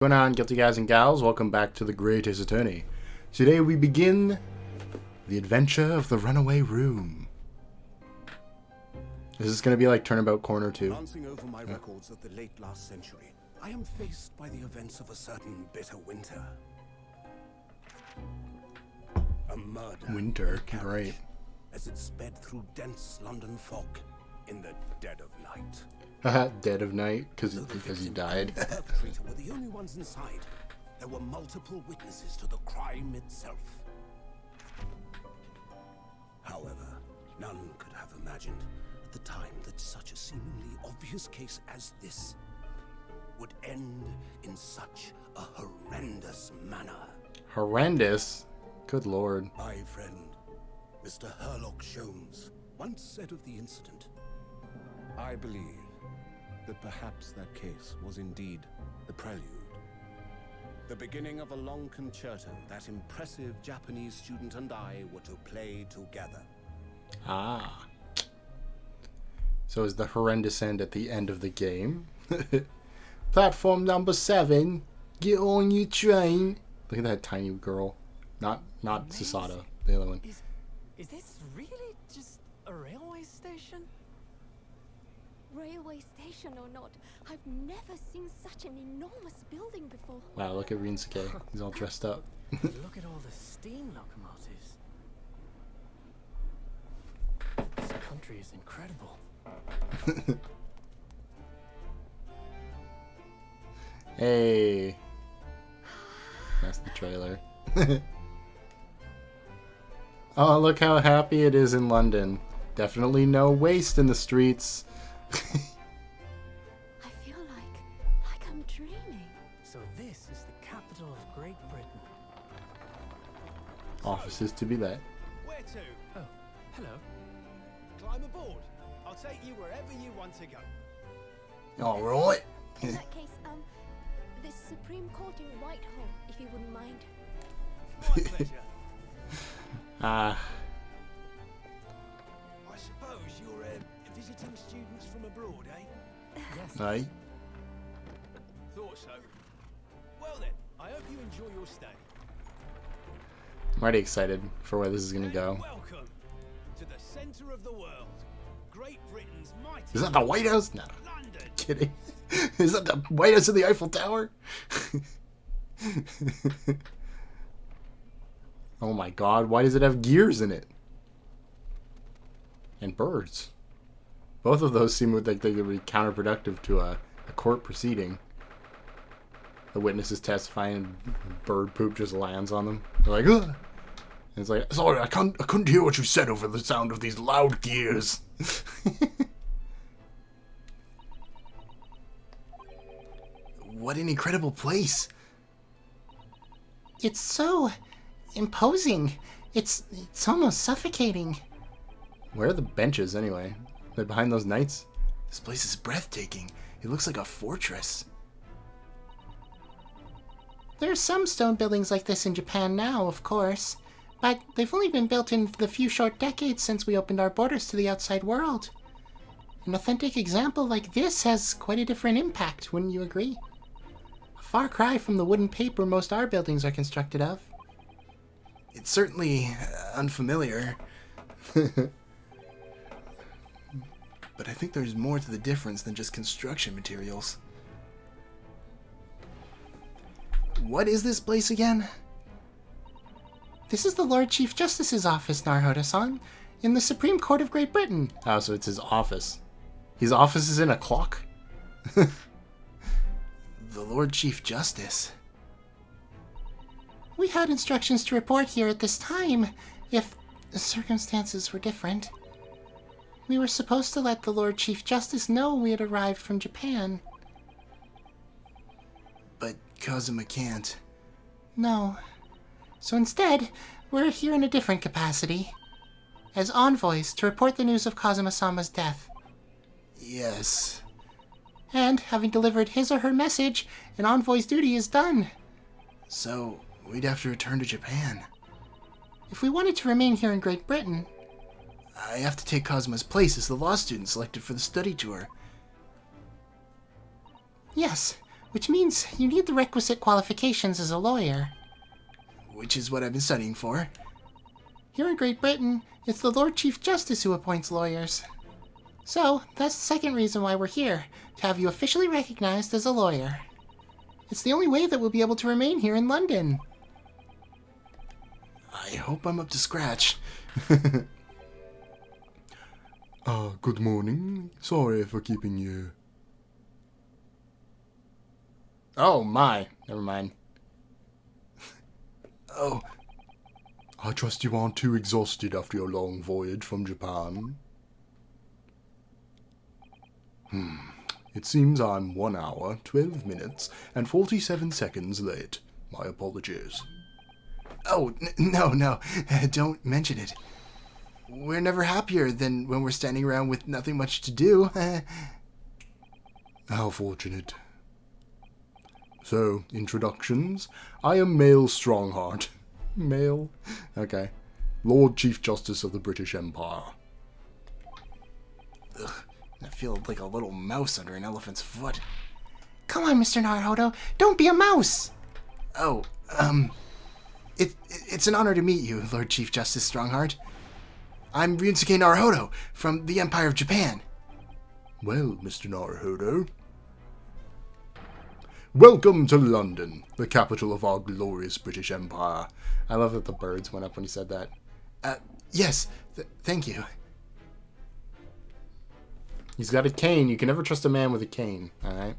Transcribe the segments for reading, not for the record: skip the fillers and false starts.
What's going on, guilty guys and gals? Welcome back to the Greatest Attorney. Today we begin the adventure of the runaway room. Is this going to be like Turnabout Corner 2? Glancing over my records of the late last century, I am faced by the events of a certain bitter winter. A murder. Winter, great. As it sped through dense London fog in the dead of night. Haha, dead of night, because he died. The perpetrator were the only ones inside. There were multiple witnesses to the crime itself. However, none could have imagined at the time that such a seemingly obvious case as this would end in such a horrendous manner. Horrendous? Good lord. My friend, Mr. Herlock Sholmes, once said of the incident, I believe that perhaps that case was indeed the prelude. The beginning of a long concerto that impressive Japanese student and I were to play together. Ah. So is the horrendous end at the end of the game? Platform number 7. Get on your train. Look at that tiny girl. Not Sasada, the other one. Is this really just a railway station? Railway station or not, I've never seen such an enormous building before. Wow, look at Rinsuke. He's all dressed up. Look at all the steam locomotives. This country is incredible. Hey. That's the trailer. Oh, look how happy it is in London. Definitely no waste in the streets. I feel like I'm dreaming. So this is the capital of Great Britain. Offices to be let. Where to? Oh, hello. Climb aboard. I'll take you wherever you want to go. Alright. In that case, the Supreme Court in Whitehall, if you wouldn't mind. My pleasure. Ah. I suppose you're visiting students from abroad, eh? Yes. Aye. Thought so. Well then, I hope you enjoy your stay. I'm already excited for where this is gonna And go. welcome to the centre of the world, Great Britain's mighty. Is that the White House? No. London? Kidding. Is that the White House in the Eiffel Tower? Oh my god, why does it have gears in it? And birds. Both of those seem like they could be counterproductive to a court proceeding. The witnesses testifying and bird poop just lands on them. They're like, ugh! And it's like, sorry, I couldn't hear what you said over the sound of these loud gears. What an incredible place. It's so imposing. It's almost suffocating. Where are the benches anyway? They're behind those knights? This place is breathtaking. It looks like a fortress. There are some stone buildings like this in Japan now, of course, but they've only been built in the few short decades since we opened our borders to the outside world. An authentic example like this has quite a different impact, wouldn't you agree? A far cry from the wooden paper most our buildings are constructed of. It's certainly unfamiliar. But I think there's more to the difference than just construction materials. What is this place again? This is the Lord Chief Justice's office, Narhoda-san, in the Supreme Court of Great Britain. Oh, so it's his office. His office is in a clock? The Lord Chief Justice. We had instructions to report here at this time, if the circumstances were different. We were supposed to let the Lord Chief Justice know we had arrived from Japan. But Kazuma can't. No. So instead, we're here in a different capacity. As envoys to report the news of Kazuma-sama's death. Yes. And, having delivered his or her message, an envoy's duty is done. So, we'd have to return to Japan. If we wanted to remain here in Great Britain, I have to take Kazuma's place as the law student selected for the study tour. Yes, which means you need the requisite qualifications as a lawyer. Which is what I've been studying for. Here in Great Britain, it's the Lord Chief Justice who appoints lawyers. So, that's the second reason why we're here, to have you officially recognized as a lawyer. It's the only way that we'll be able to remain here in London. I hope I'm up to scratch. Good morning. Sorry for keeping you. Oh my, never mind. Oh, I trust you aren't too exhausted after your long voyage from Japan. It seems I'm 1 hour, 12 minutes, and 47 seconds late. My apologies. oh, no, don't mention it. We're never happier than when we're standing around with nothing much to do. How fortunate. So, introductions. I am Male Strongheart. Male? Okay. Lord Chief Justice of the British Empire. Ugh, I feel like a little mouse under an elephant's foot. Come on, Mr. Naruhodo, don't be a mouse! Oh, it's an honor to meet you, Lord Chief Justice Strongheart. I'm Ryusuke Naruhodo from the Empire of Japan. Well, Mr. Naruhodo. Welcome to London, the capital of our glorious British Empire. I love that the birds went up when he said that. Yes, thank you. He's got a cane. You can never trust a man with a cane, alright?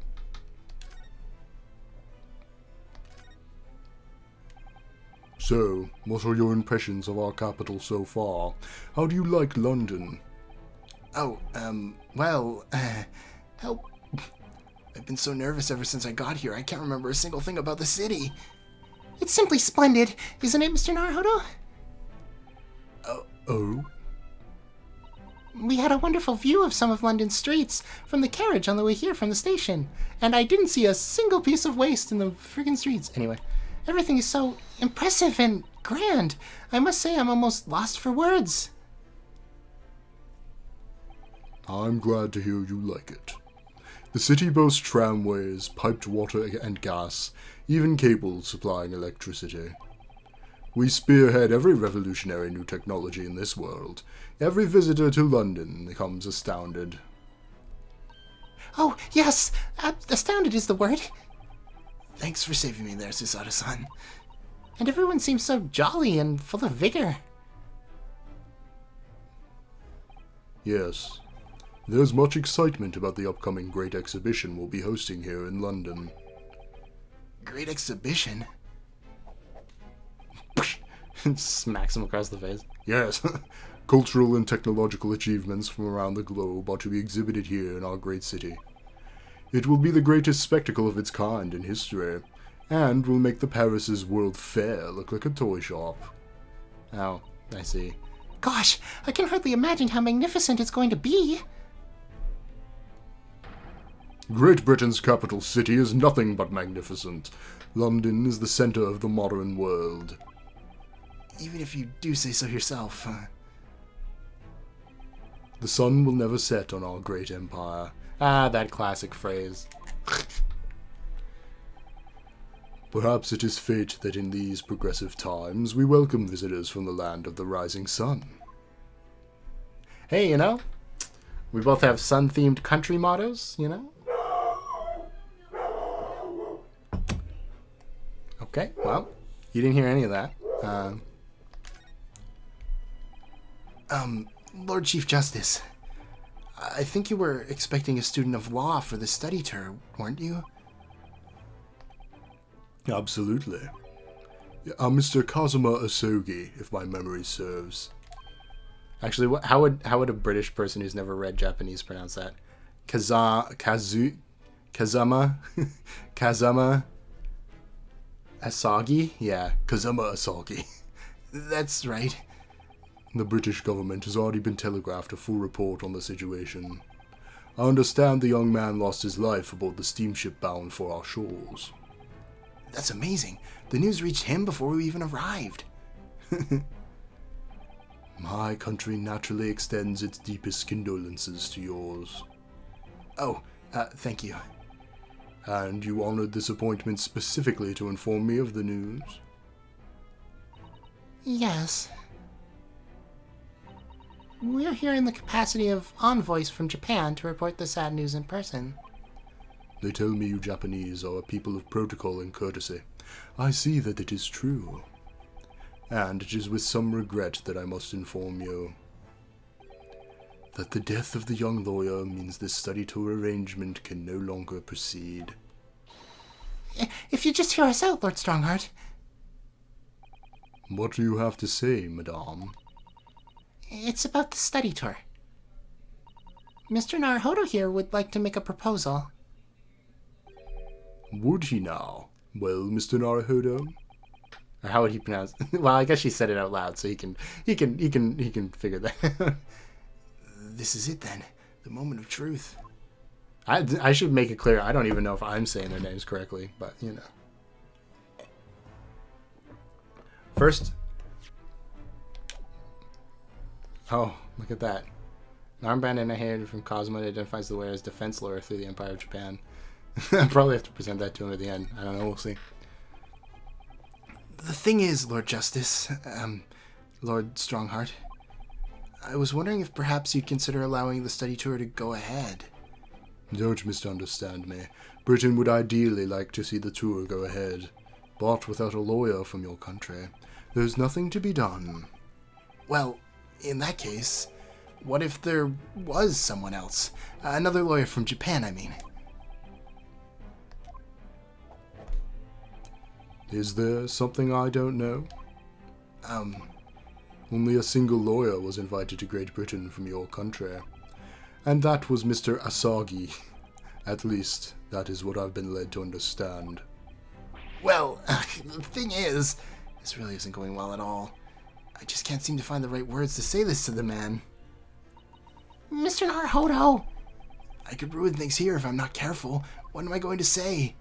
So, what are your impressions of our capital so far? How do you like London? Oh, well, help. I've been so nervous ever since I got here, I can't remember a single thing about the city. It's simply splendid, isn't it, Mr. Naruhodo? Oh? We had a wonderful view of some of London's streets from the carriage on the way here from the station, and I didn't see a single piece of waste in the friggin' streets. Anyway, everything is so impressive and grand. I must say I'm almost lost for words. I'm glad to hear you like it. The city boasts tramways, piped water and gas, even cables supplying electricity. We spearhead every revolutionary new technology in this world. Every visitor to London becomes astounded. Oh, yes! Astounded is the word. Thanks for saving me there, Susato-san. And everyone seems so jolly and full of vigor. Yes. There's much excitement about the upcoming Great Exhibition we'll be hosting here in London. Great Exhibition? Smacks him across the face. Yes. Cultural and technological achievements from around the globe are to be exhibited here in our great city. It will be the greatest spectacle of its kind in history, and will make the Paris's World Fair look like a toy shop. Oh, I see. Gosh, I can hardly imagine how magnificent it's going to be. Great Britain's capital city is nothing but magnificent. London is the center of the modern world. Even if you do say so yourself. The sun will never set on our great empire. Ah, that classic phrase. Perhaps it is fate that in these progressive times we welcome visitors from the land of the rising sun. Hey, you know, we both have sun-themed country mottos, you know? Okay, well, you didn't hear any of that. Lord Chief Justice, I think you were expecting a student of law for the study tour, weren't you? Absolutely. Mr. Kazuma Asogi, if my memory serves. Actually, how would a British person who's never read Japanese pronounce that? Kazama Asagi? Yeah, Kazuma Asagi. That's right. The British government has already been telegraphed a full report on the situation. I understand the young man lost his life aboard the steamship bound for our shores. That's amazing. The news reached him before we even arrived. My country naturally extends its deepest condolences to yours. Oh, thank you. And you honored this appointment specifically to inform me of the news? Yes. We're here in the capacity of envoys from Japan to report the sad news in person. They tell me you Japanese are a people of protocol and courtesy. I see that it is true. And it is with some regret that I must inform you that the death of the young lawyer means this study tour arrangement can no longer proceed. If you just hear us out, Lord Strongheart. What do you have to say, madame? It's about the study tour. Mr. Naruhodo here would like to make a proposal. Would he now? Well, Mr. Naruhodo? Or how would he pronounce? Well, I guess she said it out loud, so he can figure that. This is it then. The moment of truth. I should make it clear. I don't even know if I'm saying their names correctly, but you know. First. Oh, look at that. An armband and a hand from Cosmo identifies the wearer as defense lawyer through the Empire of Japan. I'll probably have to present that to him at the end. I don't know, we'll see. The thing is, Lord Justice, Lord Strongheart, I was wondering if perhaps you'd consider allowing the study tour to go ahead. Don't misunderstand me. Britain would ideally like to see the tour go ahead, but without a lawyer from your country, there's nothing to be done. Well, in that case, what if there was someone else? Another lawyer from Japan, I mean. Is there something I don't know? Only a single lawyer was invited to Great Britain from your country, and that was Mr. Asagi. At least, that is what I've been led to understand. Well, the thing is, this really isn't going well at all. I just can't seem to find the right words to say this to the man. Mr. Naruhodo! I could ruin things here if I'm not careful. What am I going to say?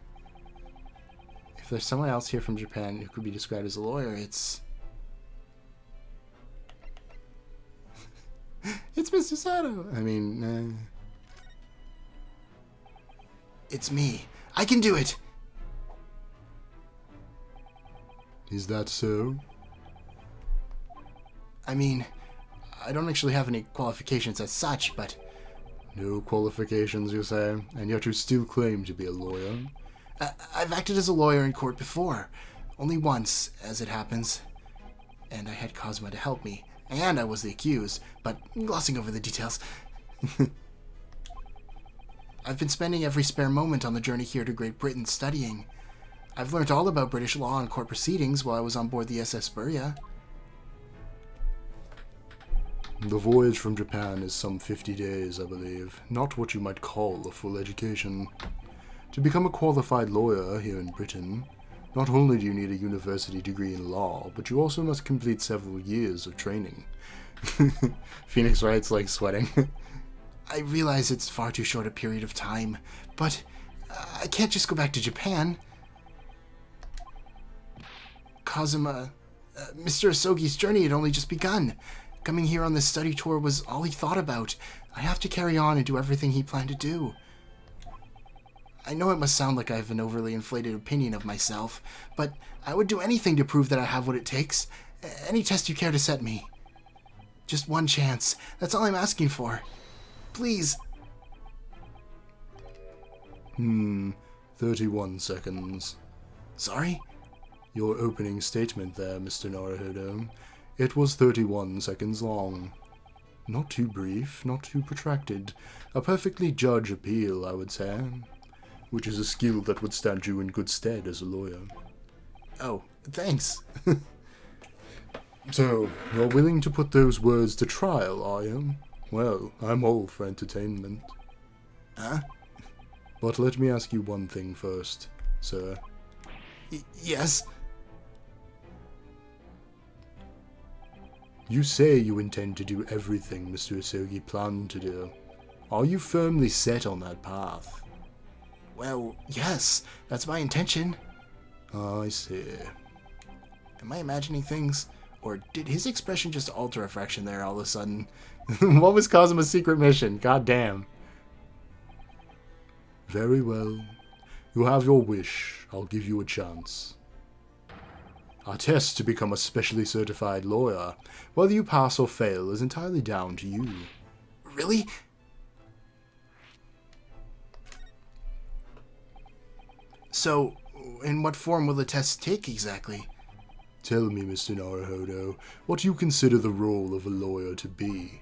If there's someone else here from Japan who could be described as a lawyer, it's... It's Mr. Sato! I mean, It's me. I can do it! Is that so? I mean, I don't actually have any qualifications as such, but... No qualifications, you say, and yet you still claim to be a lawyer? I've acted as a lawyer in court before. Only once, as it happens. And I had Cosmo to help me. And I was the accused, but glossing over the details. I've been spending every spare moment on the journey here to Great Britain studying. I've learned all about British law and court proceedings while I was on board the SS Buria. The voyage from Japan is some 50 days, I believe. Not what you might call a full education. To become a qualified lawyer here in Britain, not only do you need a university degree in law, but you also must complete several years of training. Phoenix Wright's like sweating. I realize it's far too short a period of time, but I can't just go back to Japan. Kazuma, Mr. Asogi's journey had only just begun. Coming here on this study tour was all he thought about. I have to carry on and do everything he planned to do. I know it must sound like I have an overly inflated opinion of myself, but I would do anything to prove that I have what it takes. Any test you care to set me. Just one chance. That's all I'm asking for. Please. 31 seconds. Sorry? Your opening statement there, Mr. Naruhodo. It was 31 seconds long. Not too brief, not too protracted. A perfectly judge appeal, I would say. Which is a skill that would stand you in good stead as a lawyer. Oh, thanks. So, you're willing to put those words to trial, are you? Well, I'm all for entertainment. Huh? But let me ask you one thing first, sir. Yes? You say you intend to do everything Mr. Asogi planned to do. Are you firmly set on that path? Well, yes. That's my intention. I see. Am I imagining things? Or did his expression just alter a fraction there all of a sudden? What was Cosmo's secret mission? God damn. Very well. You have your wish. I'll give you a chance. Our test to become a specially certified lawyer. Whether you pass or fail is entirely down to you. Really? So, in what form will the test take exactly? Tell me, Mr. Naruhodo, what do you consider the role of a lawyer to be?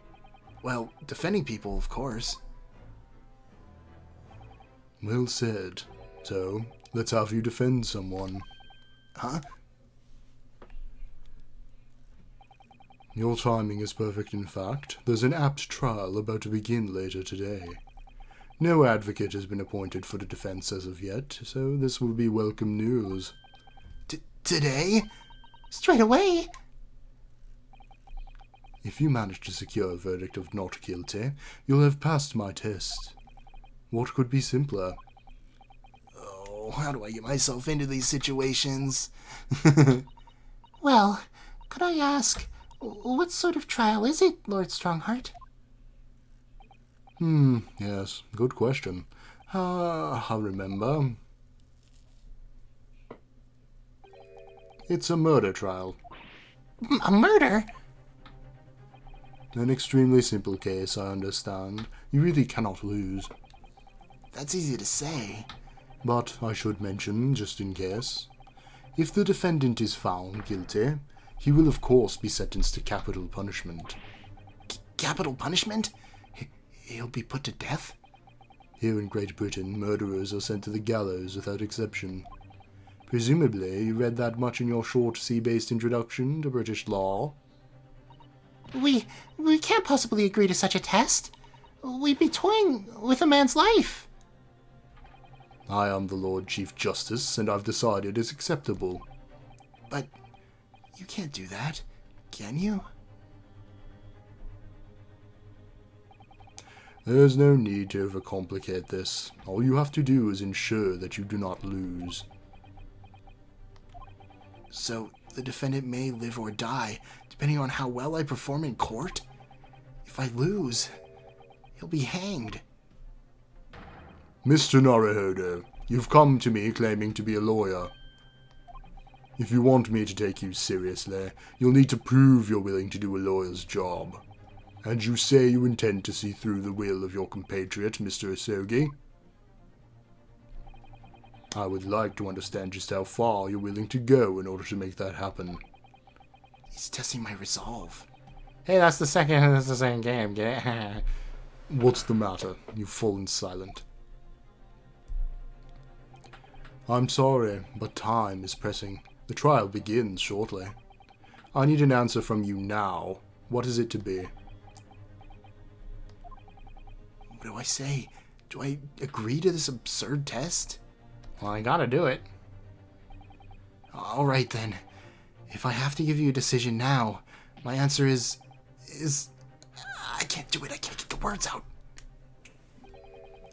Well, defending people, of course. Well said. So, let's have you defend someone. Huh? Your timing is perfect, in fact. There's an apt trial about to begin later today. No advocate has been appointed for the defense as of yet, so this will be welcome news. Today? Straight away? If you manage to secure a verdict of not guilty, you'll have passed my test. What could be simpler? Oh, how do I get myself into these situations? Well, could I ask, what sort of trial is it, Lord Strongheart? Yes, good question. I remember. It's a murder trial. A murder? An extremely simple case, I understand. You really cannot lose. That's easy to say. But I should mention, just in case, if the defendant is found guilty, he will of course be sentenced to capital punishment. Capital punishment? He'll be put to death? Here in Great Britain, murderers are sent to the gallows without exception. Presumably, you read that much in your short sea-based introduction to British law? We can't possibly agree to such a test. We'd be toying with a man's life. I am the Lord Chief Justice, and I've decided it's acceptable. But you can't do that, can you? There's no need to overcomplicate this. All you have to do is ensure that you do not lose. So, the defendant may live or die, depending on how well I perform in court? If I lose, he'll be hanged. Mr. Naruhodo, you've come to me claiming to be a lawyer. If you want me to take you seriously, you'll need to prove you're willing to do a lawyer's job. And you say you intend to see through the will of your compatriot, Mr. Asogi? I would like to understand just how far you're willing to go in order to make that happen. He's testing my resolve. Hey, that's the second game, get it? What's the matter? You've fallen silent. I'm sorry, but time is pressing. The trial begins shortly. I need an answer from you now. What is it to be? What do I say? Do I agree to this absurd test? Well, I gotta do it. Alright then. If I have to give you a decision now, my answer is... I can't do it. I can't get the words out.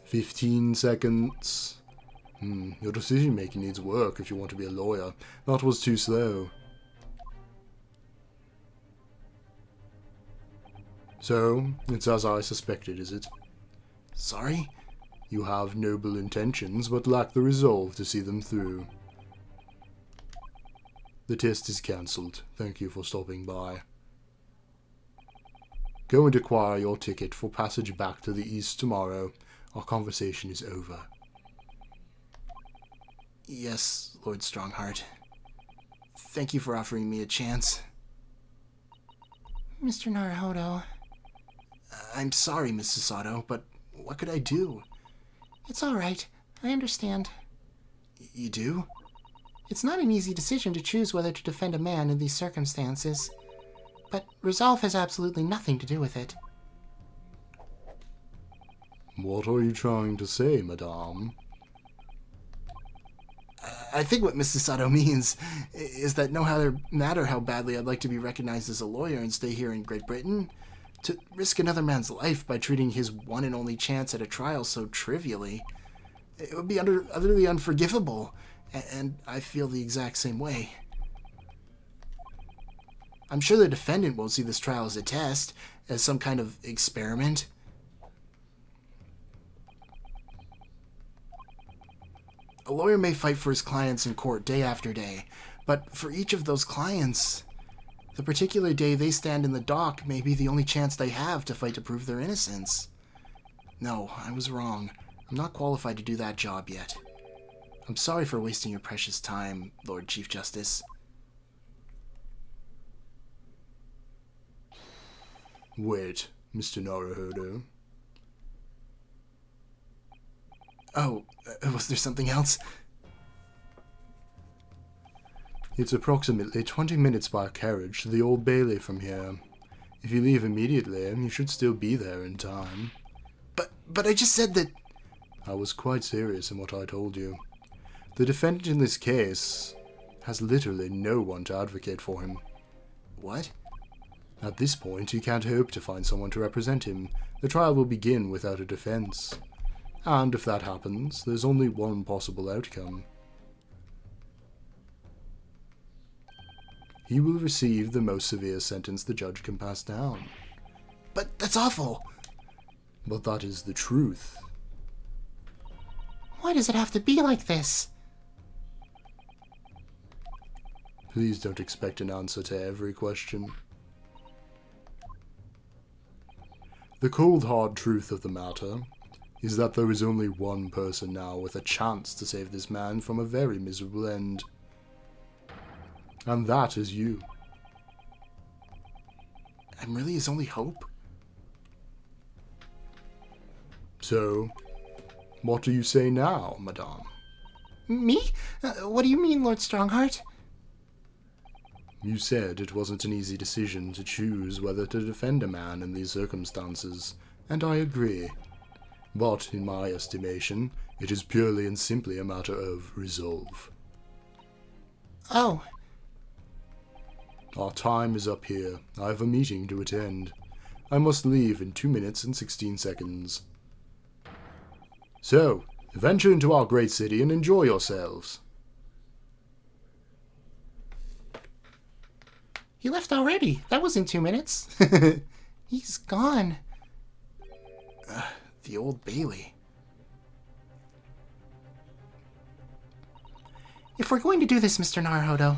15 seconds. Your decision-making needs work if you want to be a lawyer. That was too slow. So, it's as I suspected, is it? Sorry? You have noble intentions, but lack the resolve to see them through. The test is cancelled. Thank you for stopping by. Go and acquire your ticket for passage back to the east tomorrow. Our conversation is over. Yes, Lord Strongheart. Thank you for offering me a chance. Mr. Naruhodo. I'm sorry, Miss Sasato, but what could I do? It's alright. I understand. You do? It's not an easy decision to choose whether to defend a man in these circumstances. But resolve has absolutely nothing to do with it. What are you trying to say, madame? I think what Miss Sasato means is that no matter how badly I'd like to be recognized as a lawyer and stay here in Great Britain, to risk another man's life by treating his one and only chance at a trial so trivially, it would be utterly unforgivable, and I feel the exact same way. I'm sure the defendant won't see this trial as a test, as some kind of experiment. A lawyer may fight for his clients in court day after day, but for each of those clients, the particular day they stand in the dock may be the only chance they have to fight to prove their innocence. No, I was wrong. I'm not qualified to do that job yet. I'm sorry for wasting your precious time, Lord Chief Justice. Wait, Mr. Naruhodo. Oh, was there something else? It's approximately 20 minutes by carriage to the Old Bailey from here. If you leave immediately, you should still be there in time. But I just said that... I was quite serious in what I told you. The defendant in this case has literally no one to advocate for him. What? At this point, he can't hope to find someone to represent him. The trial will begin without a defense. And if that happens, there's only one possible outcome. He will receive the most severe sentence the judge can pass down. But that's awful! But that is the truth. Why does it have to be like this? Please don't expect an answer to every question. The cold hard truth of the matter is that there is only one person now with a chance to save this man from a very miserable end. And that is you. I'm really his only hope? So, what do you say now, madame? Me? What do you mean, Lord Strongheart? You said it wasn't an easy decision to choose whether to defend a man in these circumstances, and I agree. But, in my estimation, it is purely and simply a matter of resolve. Oh. Our time is up here. I have a meeting to attend. I must leave in 2 minutes and 16 seconds. So, venture into our great city and enjoy yourselves. He left already. That was in 2 minutes. He's gone. The Old Bailey. If we're going to do this, Mr. Naruhodo,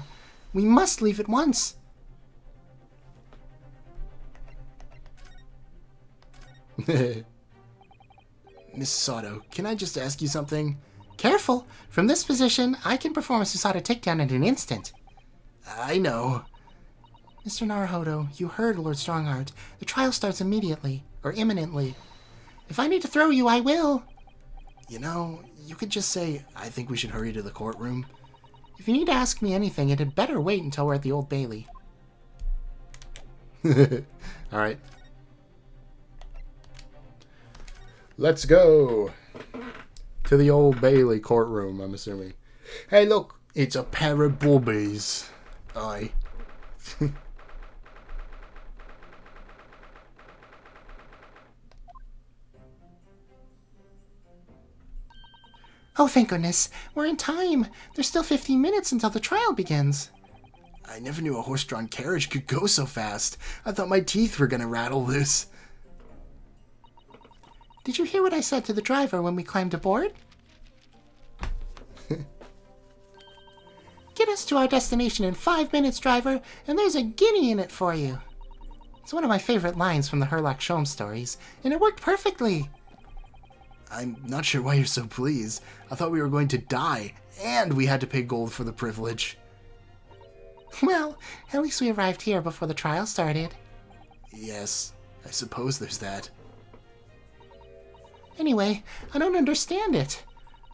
we must leave at once. Miss Sato, can I just ask you something? Careful. From this position, I can perform a Susato takedown in an instant. I know. Mr. Naruhodo, you heard Lord Strongheart. The trial starts immediately, or imminently. If I need to throw you, I will. You know, you could just say, I think we should hurry to the courtroom. If you need to ask me anything, it had better wait until we're at the Old Bailey. Alright. Let's go to the Old Bailey courtroom, I'm assuming. Hey, look, it's a pair of bobbies. Aye. Oh, thank goodness. We're in time. There's still 15 minutes until the trial begins. I never knew a horse-drawn carriage could go so fast. I thought my teeth were gonna rattle loose. Did you hear what I said to the driver when we climbed aboard? Get us to our destination in 5 minutes, driver, and there's a guinea in it for you. It's one of my favorite lines from the Herlock Sholmes stories, and it worked perfectly. I'm not sure why you're so pleased. I thought we were going to die, and we had to pay gold for the privilege. Well, at least we arrived here before the trial started. Yes, I suppose there's that. Anyway, I don't understand it.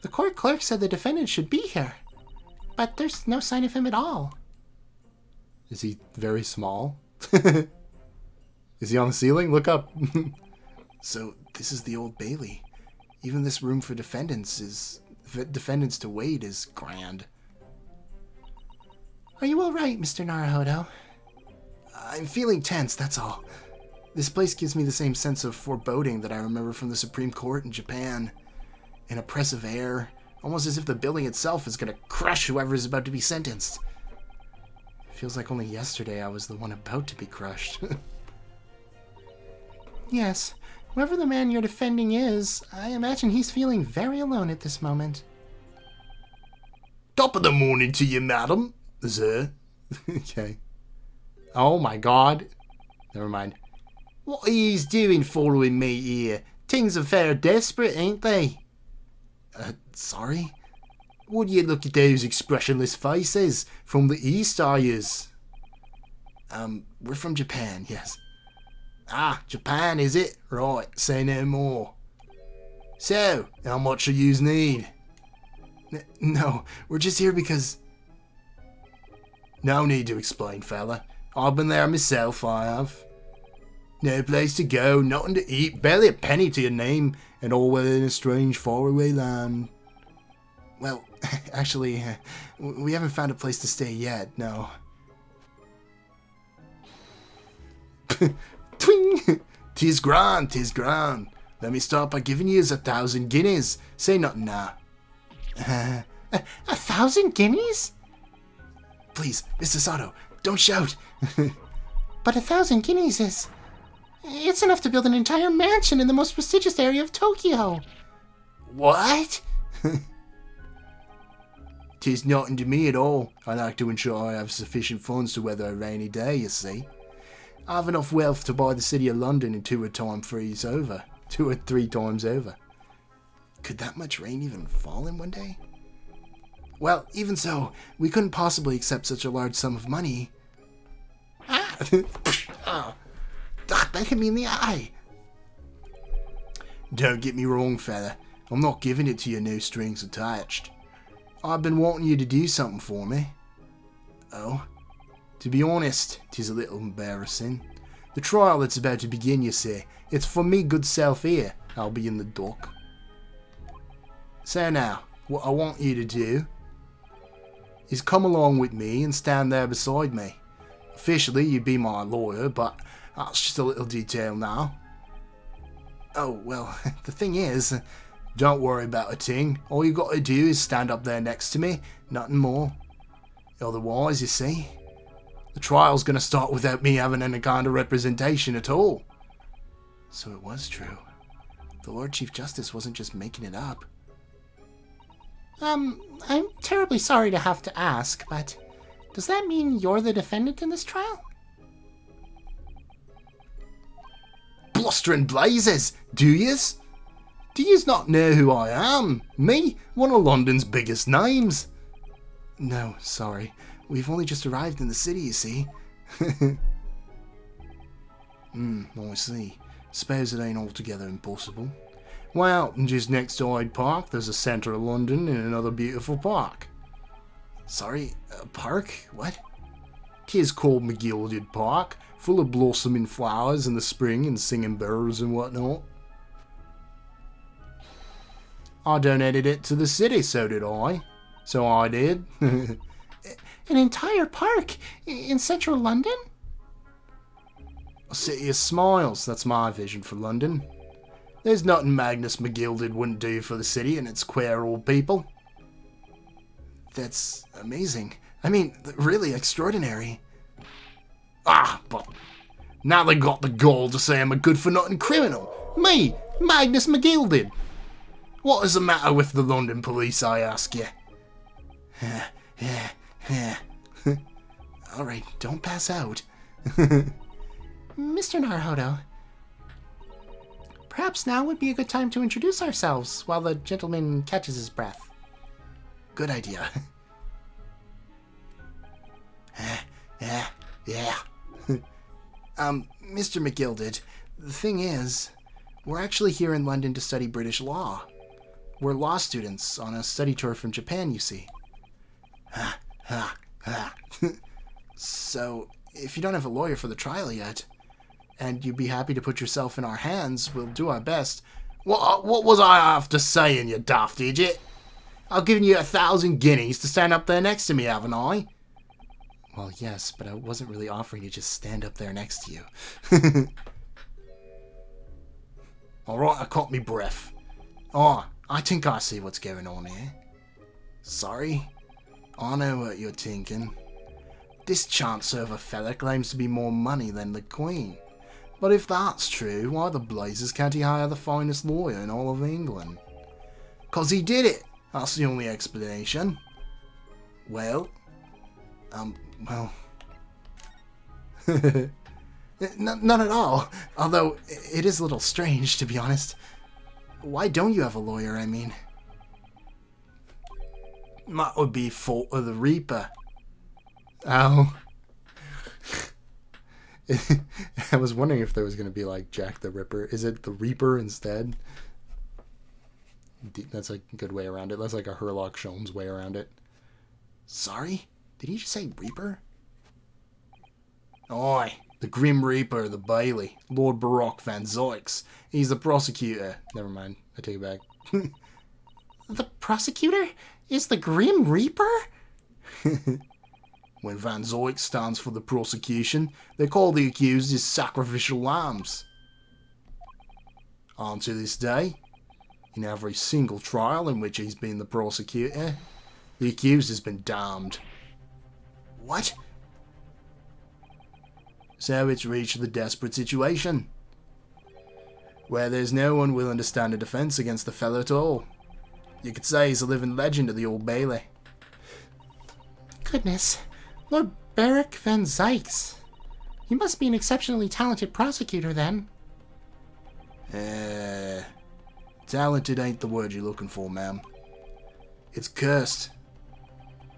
The court clerk said the defendant should be here, but there's no sign of him at all. Is he very small? Is he on the ceiling? Look up. So, this is the Old Bailey. Even this room for defendants to wait is grand. Are you all right, Mr. Naruhodo? I'm feeling tense, that's all. This place gives me the same sense of foreboding that I remember from the Supreme Court in Japan. An oppressive air, almost as if the building itself is going to crush whoever is about to be sentenced. It feels like only yesterday I was the one about to be crushed. Yes, whoever the man you're defending is, I imagine he's feeling very alone at this moment. Top of the morning to you, madam, sir. Okay. Oh my god. Never mind. What are yous doing following me here? Things are fair desperate, ain't they? Sorry? Would you look at those expressionless faces? From the east, are yous? We're from Japan, yes. Ah, Japan, is it? Right, say no more. So, how much do yous need? No, we're just here because... No need to explain, fella. I've been there myself, I have. No place to go, nothing to eat, barely a penny to your name, and all within a strange faraway land. Well, actually, we haven't found a place to stay yet, no. Twing! 'Tis grand, 'tis grand. Let me start by giving yous 1,000 guineas. Say nothing now. 1,000 guineas? Please, Mr. Sato, don't shout. But 1,000 guineas is... It's enough to build an entire mansion in the most prestigious area of Tokyo. What? 'Tis nothing to me at all. I like to ensure I have sufficient funds to weather a rainy day, you see. I have enough wealth to buy the city of London in 2 or 3 times over. Could that much rain even fall in one day? Well, even so, we couldn't possibly accept such a large sum of money. Ah! That hit me in the eye. Don't get me wrong, fella. I'm not giving it to you, no strings attached. I've been wanting you to do something for me. Oh? To be honest, 'tis a little embarrassing. The trial that's about to begin, you see, it's for me good self here. I'll be in the dock. So now, what I want you to do is come along with me and stand there beside me. Officially, you'd be my lawyer, but that's just a little detail now. Oh, well, the thing is, don't worry about a thing. All you got to do is stand up there next to me, nothing more. Otherwise, you see, the trial's going to start without me having any kind of representation at all. So it was true. The Lord Chief Justice wasn't just making it up. I'm terribly sorry to have to ask, but does that mean you're the defendant in this trial? Blustering blazes! Do yous? Do yous not know who I am? Me, one of London's biggest names. No, sorry. We've only just arrived in the city, you see. I see. Suppose it ain't altogether impossible. Well, just next to Hyde Park, there's a centre of London and another beautiful park. Sorry, a park? What? 'Tis called McGilded Park, full of blossoming flowers in the spring and singing birds and whatnot. I donated it to the city, so did I. So I did. An entire park in central London? A city of smiles, that's my vision for London. There's nothing Magnus McGilded wouldn't do for the city and its queer old people. That's amazing. I mean, really extraordinary. Ah, but now they got the gall to say I'm a good-for-nothing criminal. Me, Magnus McGilded. What is the matter with the London police, I ask you? Alright, don't pass out. Mr. Naruhodo, perhaps now would be a good time to introduce ourselves while the gentleman catches his breath. Good idea. Yeah. Mr. McGilded, the thing is, we're actually here in London to study British law. We're law students on a study tour from Japan, you see. So, if you don't have a lawyer for the trial yet, and you'd be happy to put yourself in our hands, we'll do our best. What was I after saying, you daft idiot? I've given you 1,000 guineas to stand up there next to me, haven't I? Well, yes, but I wasn't really offering to just stand up there next to you. Alright, I caught me breath. Oh, I think I see what's going on here. Sorry? I know what you're thinking. This chancer of a fella claims to be more money than the Queen. But if that's true, why the blazes can't he hire the finest lawyer in all of England? 'Cause he did it! That's the only explanation. Well... well... None at all. Although, it is a little strange, to be honest. Why don't you have a lawyer, I mean? That would be fault of the Reaper. Oh. I was wondering if there was going to be like Jack the Ripper. Is it the Reaper instead? That's a good way around it. That's like a Herlock Sholmes way around it. Sorry? Did he just say Reaper? Oi, the Grim Reaper, the Bayley, Lord Baroque Van Zoix. He's the prosecutor. Never mind, I take it back. The prosecutor is the Grim Reaper? When Van Zoix stands for the prosecution, they call the accused his sacrificial lambs. On to this day, in every single trial in which he's been the prosecutor, the accused has been damned. What? So it's reached the desperate situation, where there's no one willing to stand a defence against the fellow at all. You could say he's a living legend of the Old Bailey. Goodness, Lord Baroque Van Zoix. You must be an exceptionally talented prosecutor, then. Talented ain't the word you're looking for, ma'am. It's cursed.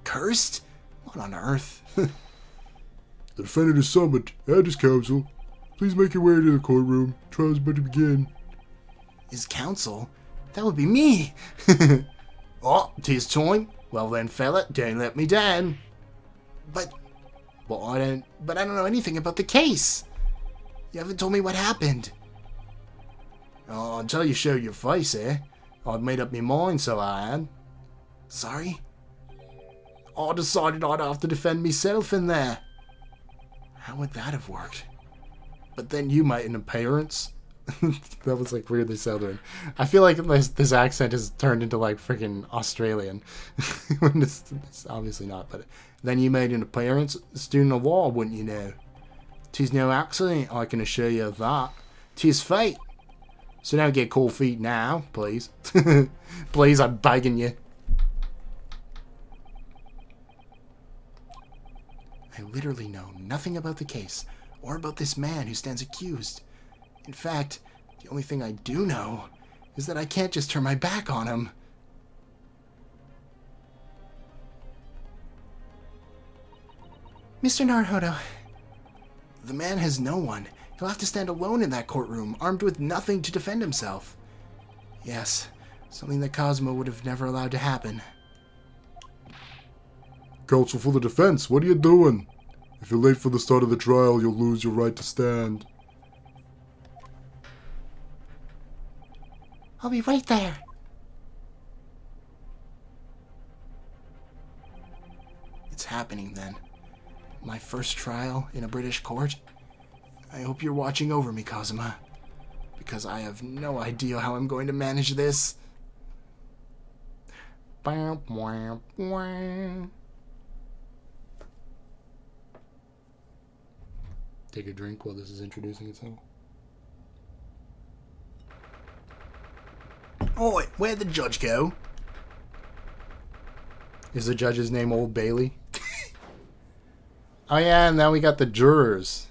Cursed? What on earth? The defendant is summoned, and his counsel. Please make your way to the courtroom. Trial's about to begin. His counsel? That would be me! Oh, 'tis time. Well then, fella, don't let me down. But I don't know anything about the case. You haven't told me what happened. Oh, until you showed your face here, I'd made up my mind, so I had. Sorry? I decided I'd have to defend myself in there. How would that have worked? But then you made an appearance. That was like weirdly southern. I feel like this accent has turned into like freaking Australian. When it's obviously not, but then you made an appearance. Student of law, wouldn't you know? 'Tis no accident, I can assure you of that. 'Tis fate. So don't get cold feet now, please. Please, I'm begging you. I literally know nothing about the case, or about this man who stands accused. In fact, the only thing I do know is that I can't just turn my back on him. Mr. Naruhodo. The man has no one. He'll have to stand alone in that courtroom, armed with nothing to defend himself. Yes, something that Cosmo would have never allowed to happen. Counsel for the defense, what are you doing? If you're late for the start of the trial, you'll lose your right to stand. I'll be right there. It's happening then. My first trial in a British court. I hope you're watching over me, Cosima, because I have no idea how I'm going to manage this. Take a drink while this is introducing itself. Oi, where'd the judge go? Is the judge's name Old Bailey? Oh yeah, and now we got the jurors.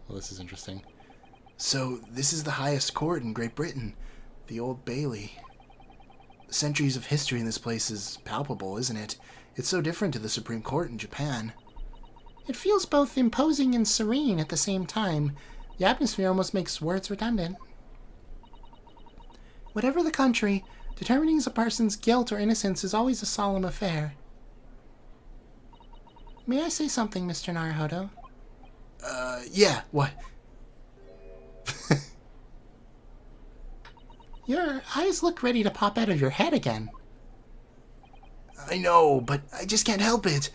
Well, this is interesting. So, this is the highest court in Great Britain. The Old Bailey. The centuries of history in this place is palpable, isn't it? It's so different to the Supreme Court in Japan. It feels both imposing and serene at the same time. The atmosphere almost makes words redundant. Whatever the country, determining a person's guilt or innocence is always a solemn affair. May I say something, Mr. Naruhodo? Yeah, what? Your eyes look ready to pop out of your head again. I know, but I just can't help it.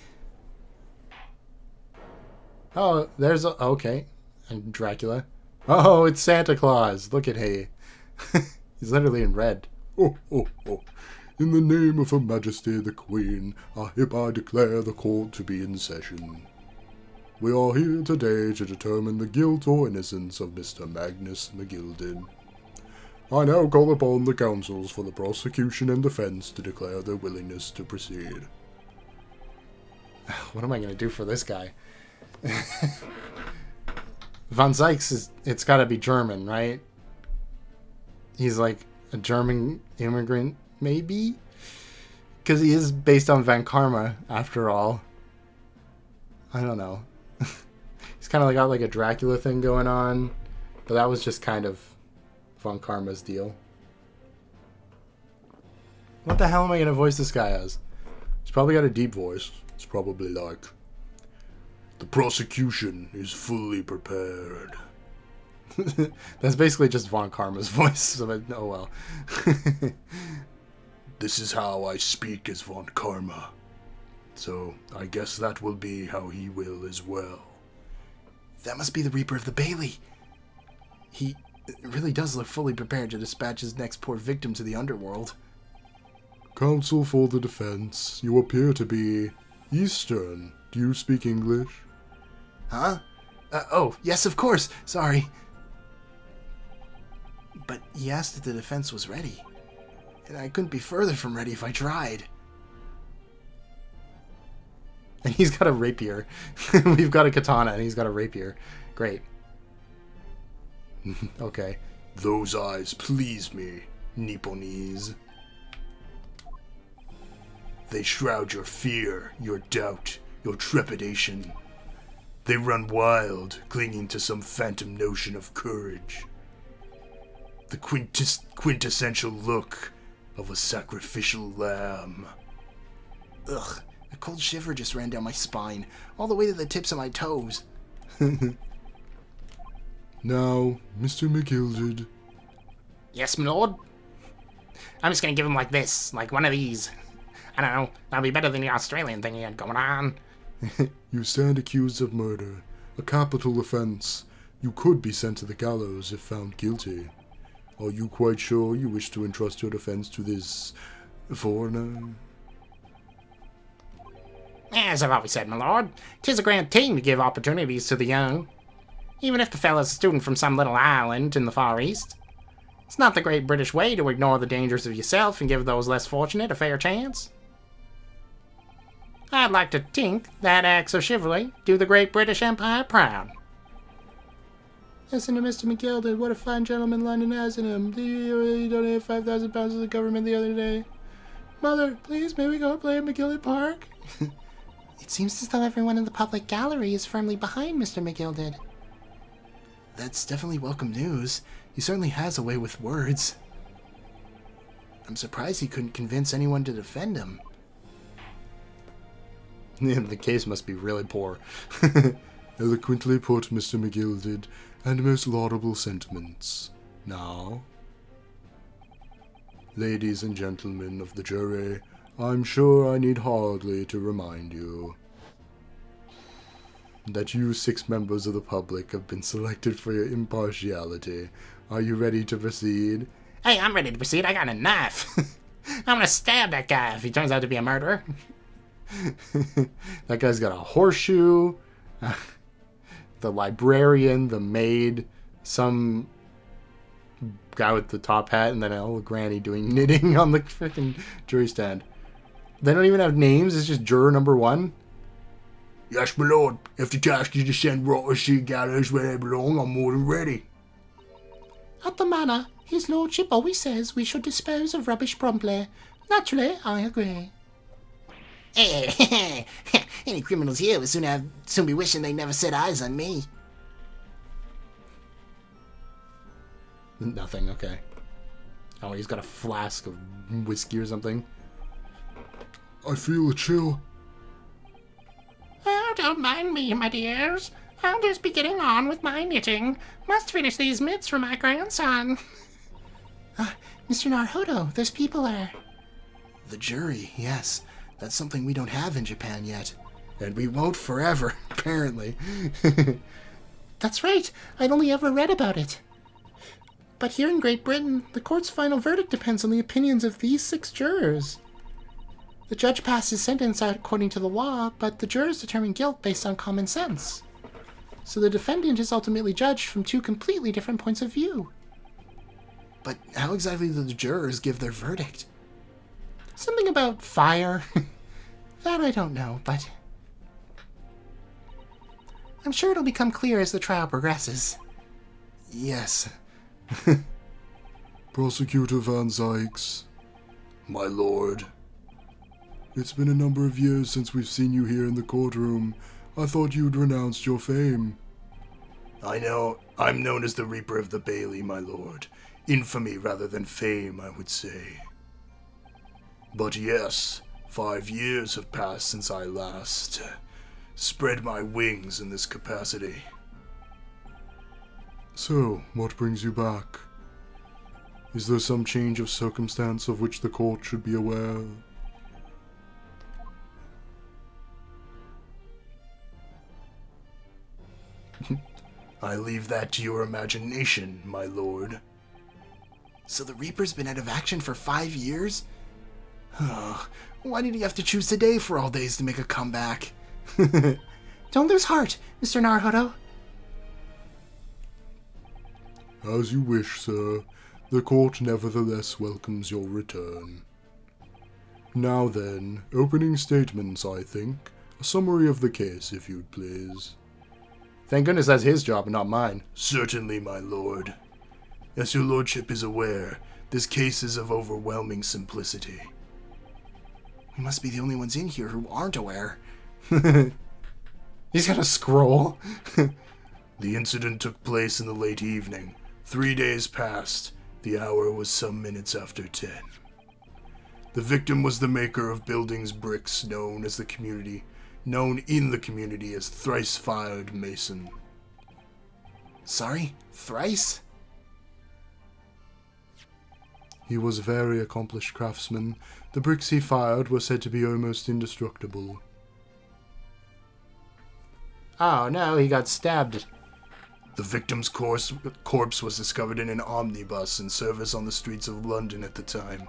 Oh, there's a... Okay. And Dracula. Oh, it's Santa Claus. Look at he. He's literally in red. Oh, oh, oh. In the name of Her Majesty the Queen, I hereby declare the court to be in session. We are here today to determine the guilt or innocence of Mr. Magnus McGilden. I now call upon the counsels for the prosecution and defense to declare their willingness to proceed. What am I going to do for this guy? Von Sykes is... It's got to be German, right? He's like a German immigrant, maybe? Because he is based on Van Karma, after all. I don't know. He's kind of got like a Dracula thing going on. But that was just kind of Von Karma's deal. What the hell am I going to voice this guy as? He's probably got a deep voice. It's probably like, the prosecution is fully prepared. That's basically just Von Karma's voice. So oh well. This is how I speak as Von Karma. So I guess that will be how he will as well. That must be the Reaper of the Bailey. He really does look fully prepared to dispatch his next poor victim to the underworld. Counsel for the defense, you appear to be Eastern. Do you speak English? Huh? Oh, yes, of course. Sorry. But he asked if the defense was ready. And I couldn't be further from ready if I tried. And he's got a rapier. We've got a katana and he's got a rapier. Great. Okay. Those eyes please me, Nipponese. They shroud your fear, your doubt, your trepidation. They run wild, clinging to some phantom notion of courage. The quintessential look of a sacrificial lamb. Ugh, a cold shiver just ran down my spine, all the way to the tips of my toes. Now, Mr. McGilded. Yes, my lord? I'm just gonna give him like this, like one of these. I don't know, that'll be better than the Australian thing he had going on. You stand accused of murder, a capital offense. You could be sent to the gallows if found guilty. Are you quite sure you wish to entrust your defense to this foreigner? As I've always said, my lord, 'tis a grand thing to give opportunities to the young. Even if the fellow's a student from some little island in the Far East. It's not the great British way to ignore the dangers of yourself and give those less fortunate a fair chance. I'd like to think that acts of chivalry do the great British Empire proud. Listen to Mr. McGilded, what a fine gentleman London has in him. He donated £5,000 to the government the other day. Mother, please, may we go play at McGilded Park? It seems as though everyone in the public gallery is firmly behind Mr. McGilded. That's definitely welcome news. He certainly has a way with words. I'm surprised he couldn't convince anyone to defend him. The case must be really poor. Eloquently put, Mr. McGilded, and most laudable sentiments. Now, ladies and gentlemen of the jury, I'm sure I need hardly to remind you that you 6 members of the public have been selected for your impartiality. Are you ready to proceed? Hey, I'm ready to proceed. I got a knife. I'm gonna stab that guy if he turns out to be a murderer. That guy's got a horseshoe. The librarian, the maid, some guy with the top hat, and then an old granny doing knitting on the freaking jury stand. They don't even have names. It's just juror number 1. Yes, my lord. If the task is to send rotters to the gallows where they belong, I'm more than ready. At the manor, his lordship always says we should dispose of rubbish promptly. Naturally, I agree. Any criminals here would soon be wishing they never set eyes on me. Nothing, okay. Oh, he's got a flask of whiskey or something. I feel a chill. Oh, don't mind me, my dears. I'll just be getting on with my knitting. Must finish these mitts for my grandson. Mr. Naruhodo, those people are... The jury, yes. That's something we don't have in Japan yet. And we won't forever, apparently. That's right. I'd only ever read about it. But here in Great Britain, the court's final verdict depends on the opinions of these 6 jurors. The judge passes sentence according to the law, but the jurors determine guilt based on common sense. So the defendant is ultimately judged from 2 completely different points of view. But how exactly do the jurors give their verdict? Something about fire. That I don't know, but I'm sure it'll become clear as the trial progresses. Yes. Prosecutor Van Zykes, my lord. It's been a number of years since we've seen you here in the courtroom. I thought you'd renounced your fame. I know. I'm known as the Reaper of the Bailey, my lord. Infamy rather than fame, I would say. But yes, 5 years have passed since I last spread my wings in this capacity. So, what brings you back? Is there some change of circumstance of which the court should be aware? I leave that to your imagination, my lord. So the Reaper's been out of action for 5 years? Why did he have to choose today for all days to make a comeback? Don't lose heart, Mr. Naruhodo. As you wish, sir. The court nevertheless welcomes your return. Now then, opening statements, I think. A summary of the case, if you'd please. Thank goodness that's his job and not mine. Certainly, my lord. As your lordship is aware, this case is of overwhelming simplicity. We must be the only ones in here who aren't aware. He's got a scroll. The incident took place in the late evening. 3 days passed. The hour was some minutes after 10. The victim was the maker of buildings bricks known in the community as Thrice-Fired Mason. Sorry? Thrice? He was a very accomplished craftsman. The bricks he fired were said to be almost indestructible. Oh no, he got stabbed. The victim's corpse was discovered in an omnibus in service on the streets of London at the time.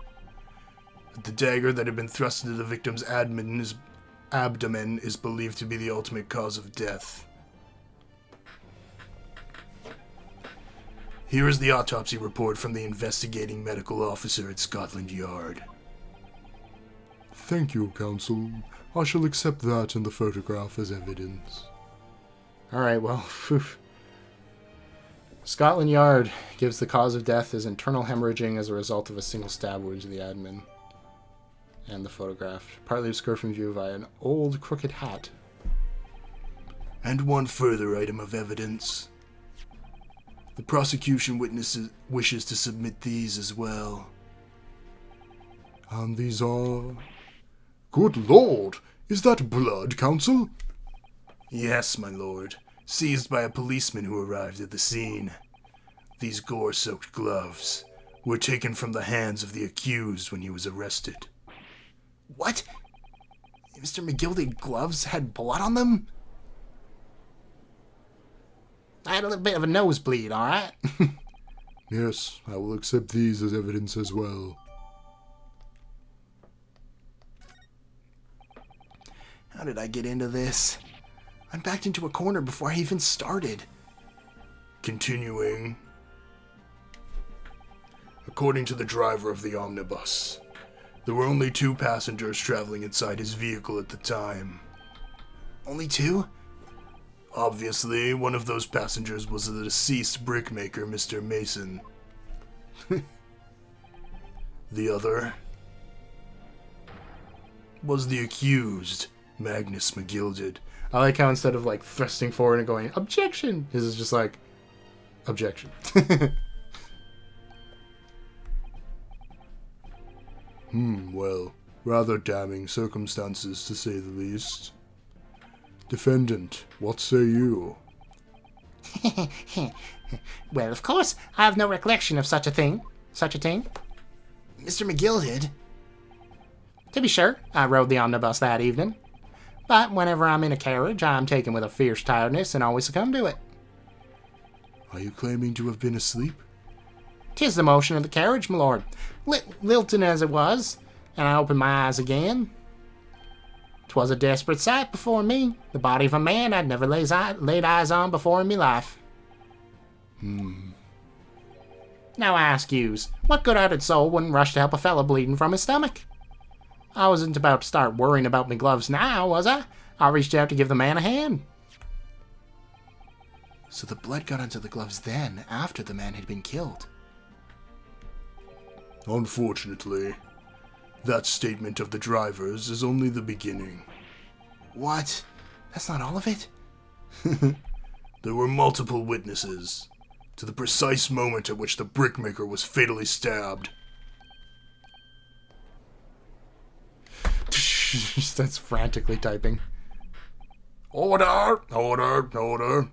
The dagger that had been thrust into the victim's abdomen is believed to be the ultimate cause of death. Here is the autopsy report from the investigating medical officer at Scotland Yard. Thank you, counsel. I shall accept that and the photograph as evidence. Alright, well, Scotland Yard gives the cause of death as internal hemorrhaging as a result of a single stab wound to the admin. And the photograph, partly obscured from view via an old crooked hat. And one further item of evidence. The prosecution wishes to submit these as well. And these are... Good lord! Is that blood, counsel? Yes, my lord. Seized by a policeman who arrived at the scene. These gore-soaked gloves were taken from the hands of the accused when he was arrested. What? Mr. McGildy's gloves had blood on them? I had a little bit of a nosebleed, alright? Yes, I will accept these as evidence as well. How did I get into this? I'm backed into a corner before I even started. Continuing. According to the driver of the omnibus, there were only 2 passengers traveling inside his vehicle at the time. Only 2? Obviously, one of those passengers was the deceased brickmaker, Mr. Mason. The other was the accused, Magnus McGilded. I like how instead of like thrusting forward and going, objection, his is just like, objection. Well, rather damning circumstances to say the least. Defendant, what say you? Well, of course, I have no recollection of such a thing. Mr. McGill did. To be sure, I rode the omnibus that evening. But whenever I'm in a carriage, I'm taken with a fierce tiredness and always succumb to it. Are you claiming to have been asleep? 'Tis the motion of the carriage, my lord. Lilting as it was, and I opened my eyes again. 'Twas a desperate sight before me, the body of a man I'd never laid eyes on before in me life. Now I ask yous, what good-hearted soul wouldn't rush to help a fellow bleeding from his stomach? I wasn't about to start worrying about me gloves now, was I? I reached out to give the man a hand. So the blood got onto the gloves then, after the man had been killed. Unfortunately, that statement of the driver's is only the beginning. What? That's not all of it? There were multiple witnesses to the precise moment at which the brickmaker was fatally stabbed. That's frantically typing. Order! Order! Order!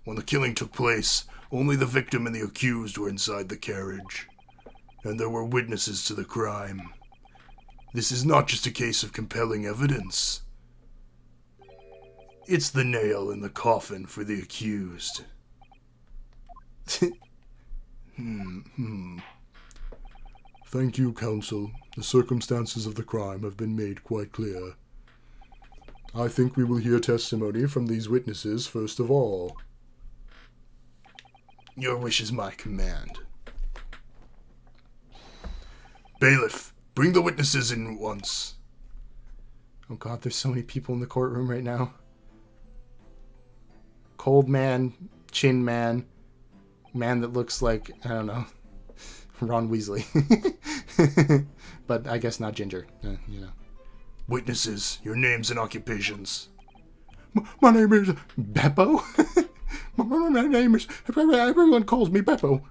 When the killing took place, only the victim and the accused were inside the carriage, and there were witnesses to the crime. This is not just a case of compelling evidence. It's the nail in the coffin for the accused. Thank you, counsel. The circumstances of the crime have been made quite clear. I think we will hear testimony from these witnesses first of all. Your wish is my command. Bailiff, bring the witnesses in at once. Oh god, there's so many people in the courtroom right now. Cold man, chin man, man that looks like, I don't know, Ron Weasley. But I guess not ginger, you know. Witnesses, your names and occupations. My name is Beppo. My name is, everyone calls me Beppo.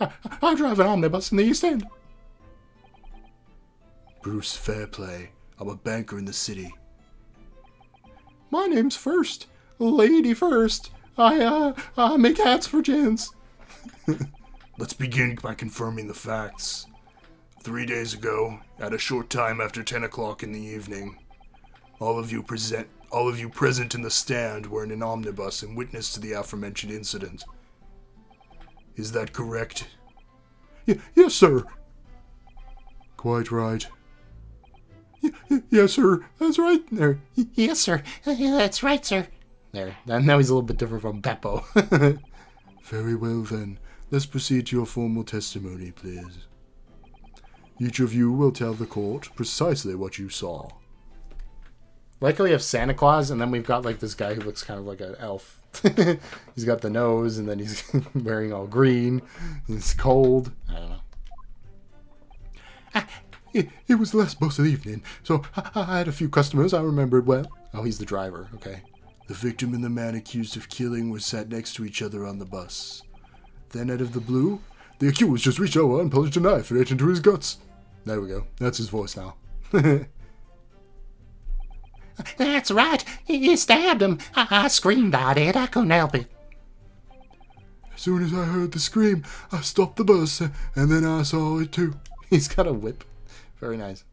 I drive an omnibus in the East End. Bruce Fairplay. I'm a banker in the city. My name's First. Lady First. I make hats for gents. Let's begin by confirming the facts. 3 days ago, at a short time after 10 o'clock in the evening, all of you present in the stand were in an omnibus and witness to the aforementioned incident. Is that correct? Yes, sir. Quite right. Yes, sir. That's right. There. Yes, sir. That's right, sir. There. Now he's a little bit different from Beppo. Very well, then. Let's proceed to your formal testimony, please. Each of you will tell the court precisely what you saw. Like how we have Santa Claus, and then we've got like this guy who looks kind of like an elf. He's got the nose, and then he's wearing all green. It's cold. I don't know. It was the last bus of the evening, so I had a few customers I remembered well. Oh, he's the driver. Okay. The victim and the man accused of killing were sat next to each other on the bus. Then, out of the blue, the accused just reached over and plunged a knife right into his guts. There we go. That's his voice now. That's right. He stabbed him. I screamed at it. I couldn't help it. As soon as I heard the scream, I stopped the bus, and then I saw it too. He's got a whip. Very nice.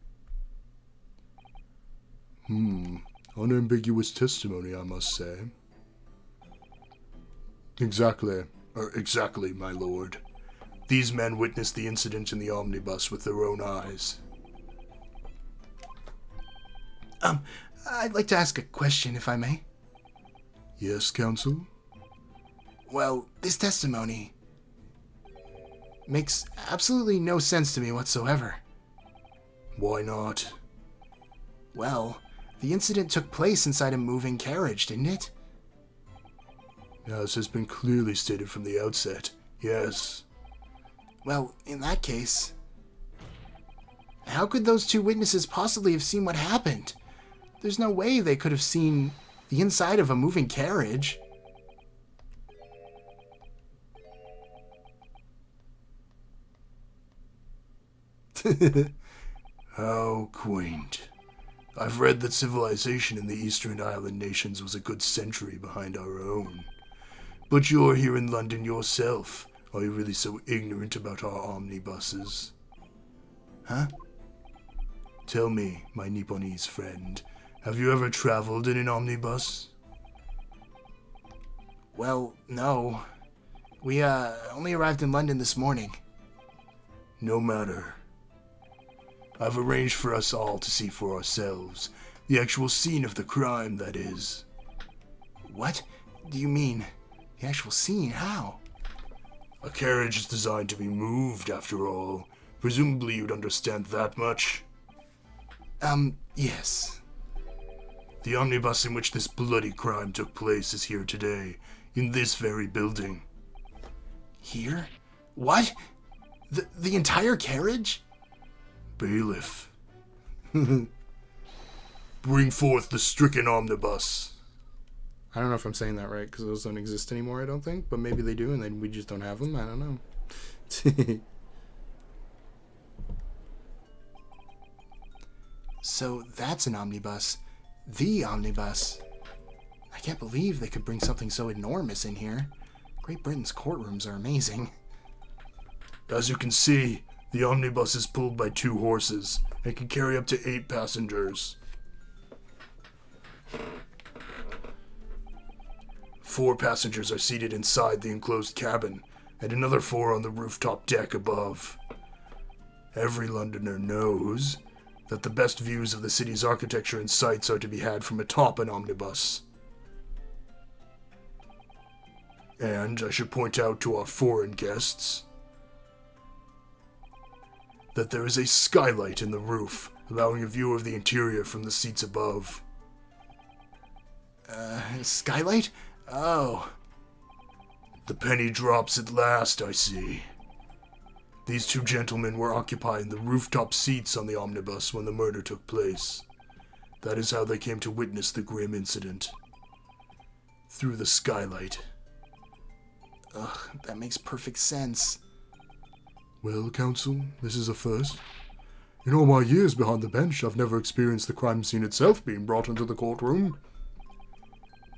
Unambiguous testimony, I must say. Exactly, my lord. These men witnessed the incident in the omnibus with their own eyes. I'd like to ask a question, if I may. Yes, counsel? Well, this testimony makes absolutely no sense to me whatsoever. Why not? Well, the incident took place inside a moving carriage, didn't it? As has been clearly stated from the outset, yes. Well, in that case, how could those two witnesses possibly have seen what happened? There's no way they could have seen the inside of a moving carriage. How quaint. I've read that civilization in the Eastern Island nations was a good century behind our own. But you're here in London yourself. Are you really so ignorant about our omnibuses? Huh? Tell me, my Nipponese friend, have you ever traveled in an omnibus? Well, no. We, only arrived in London this morning. No matter. I've arranged for us all to see for ourselves. The actual scene of the crime, that is. What do you mean? The actual scene? How? A carriage is designed to be moved, after all. Presumably you'd understand that much. Yes. The omnibus in which this bloody crime took place is here today, in this very building. Here? What? The entire carriage? Bailiff. Bring forth the stricken omnibus. I don't know if I'm saying that right, because those don't exist anymore, I don't think. But maybe they do, and then we just don't have them. I don't know. So that's an omnibus. The omnibus. I can't believe they could bring something so enormous in here. Great Britain's courtrooms are amazing. As you can see, the omnibus is pulled by 2 horses and can carry up to 8 passengers. 4 passengers are seated inside the enclosed cabin, and another 4 on the rooftop deck above. Every Londoner knows that the best views of the city's architecture and sights are to be had from atop an omnibus. And I should point out to our foreign guests that there is a skylight in the roof, allowing a view of the interior from the seats above. Skylight? Oh. The penny drops at last, I see. These 2 gentlemen were occupying the rooftop seats on the omnibus when the murder took place. That is how they came to witness the grim incident. Through the skylight. Ugh, that makes perfect sense. Well, counsel, this is a first. In all my years behind the bench, I've never experienced the crime scene itself being brought into the courtroom.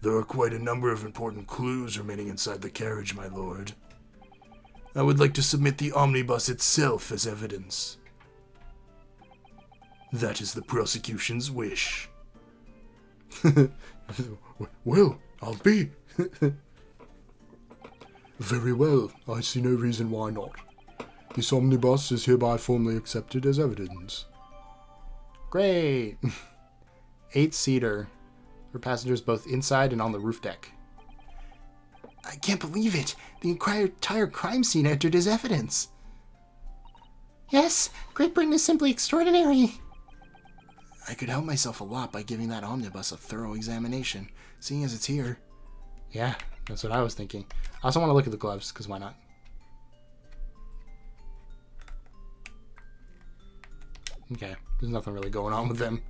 There are quite a number of important clues remaining inside the carriage, my lord. I would like to submit the omnibus itself as evidence. That is the prosecution's wish. Well, I'll be. Very well, I see no reason why not. This omnibus is hereby formally accepted as evidence. Great. 8-seater for passengers both inside and on the roof deck. I can't believe it. The entire crime scene entered as evidence. Yes, Great Britain is simply extraordinary. I could help myself a lot by giving that omnibus a thorough examination, seeing as it's here. Yeah, that's what I was thinking. I also want to look at the gloves, because why not? Okay, there's nothing really going on with them.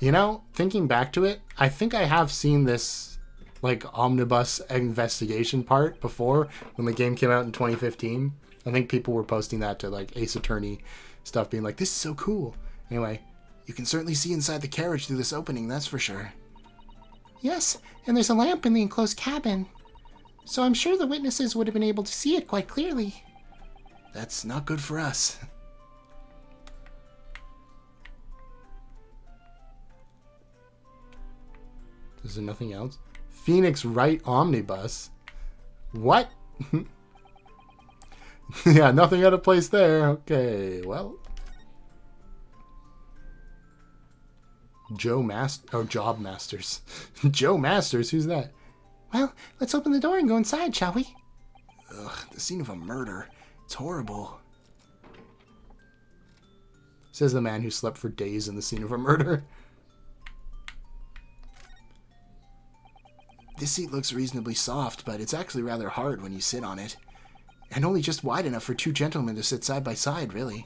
You know, thinking back to it, I think I have seen this, like, omnibus investigation part before, when the game came out in 2015. I think people were posting that to, like, Ace Attorney stuff, being like, this is so cool. Anyway, you can certainly see inside the carriage through this opening, that's for sure. Yes, and there's a lamp in the enclosed cabin. So I'm sure the witnesses would have been able to see it quite clearly. That's not good for us. Is there nothing else? Phoenix Wright Omnibus? What? Yeah, nothing out of place there. Okay, well. Job Masters. Joe Masters, who's that? Well, let's open the door and go inside, shall we? Ugh, the scene of a murder. It's horrible. Says the man who slept for days in the scene of a murder. This seat looks reasonably soft, but it's actually rather hard when you sit on it. And only just wide enough for 2 gentlemen to sit side by side, really.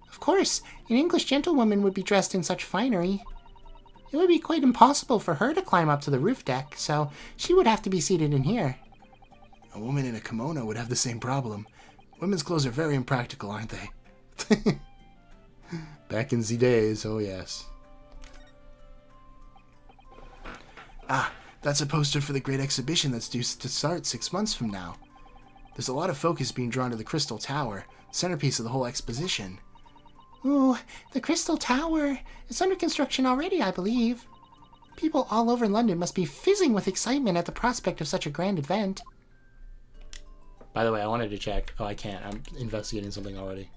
Of course, an English gentlewoman would be dressed in such finery. It would be quite impossible for her to climb up to the roof deck, so she would have to be seated in here. A woman in a kimono would have the same problem. Women's clothes are very impractical, aren't they? Back in the days, oh yes. Ah, that's a poster for the great exhibition that's due to start 6 months from now. There's a lot of focus being drawn to the Crystal Tower, centerpiece of the whole exposition. Ooh, the Crystal Tower. It's under construction already, I believe. People all over London must be fizzing with excitement at the prospect of such a grand event. By the way, I wanted to check. Oh, I can't. I'm investigating something already.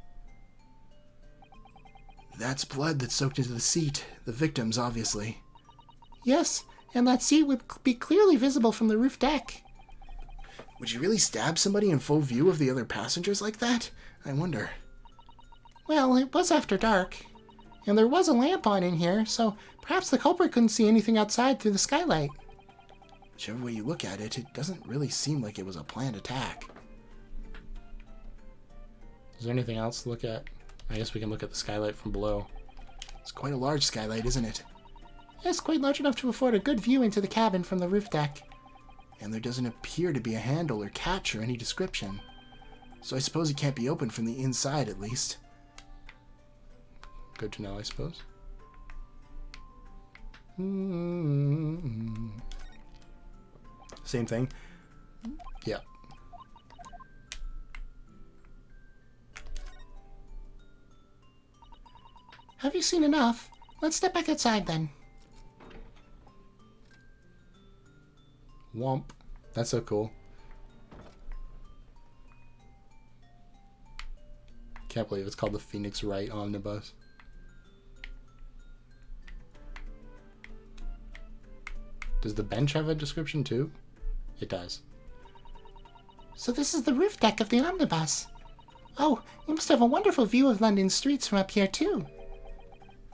That's blood that's soaked into the seat. The victim's, obviously. Yes, and that seat would be clearly visible from the roof deck. Would you really stab somebody in full view of the other passengers like that? I wonder. Well, it was after dark. And there was a lamp on in here, so perhaps the culprit couldn't see anything outside through the skylight. Whichever way you look at it, it doesn't really seem like it was a planned attack. Is there anything else to look at? I guess we can look at the skylight from below. It's quite a large skylight, isn't it? It's quite large enough to afford a good view into the cabin from the roof deck. And there doesn't appear to be a handle or catch or any description. So I suppose it can't be opened from the inside, at least. Good to know, I suppose. Same thing. Yeah. Have you seen enough? Let's step back outside then. Womp. That's so cool. Can't believe it's called the Phoenix Wright Omnibus. Does the bench have a description too? It does. So this is the roof deck of the omnibus. Oh, you must have a wonderful view of London streets from up here too.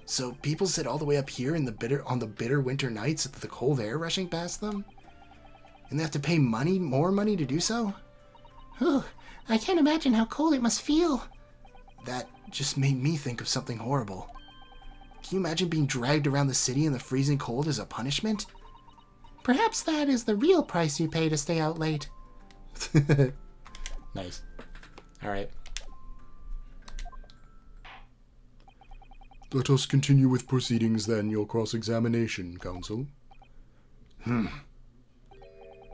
So people sit all the way up here in on the bitter winter nights with the cold air rushing past them? And they have to pay more money to do so? Whew, I can't imagine how cold it must feel. That just made me think of something horrible. Can you imagine being dragged around the city in the freezing cold as a punishment? Perhaps that is the real price you pay to stay out late. Nice. Alright. Let us continue with proceedings then, your cross-examination, counsel.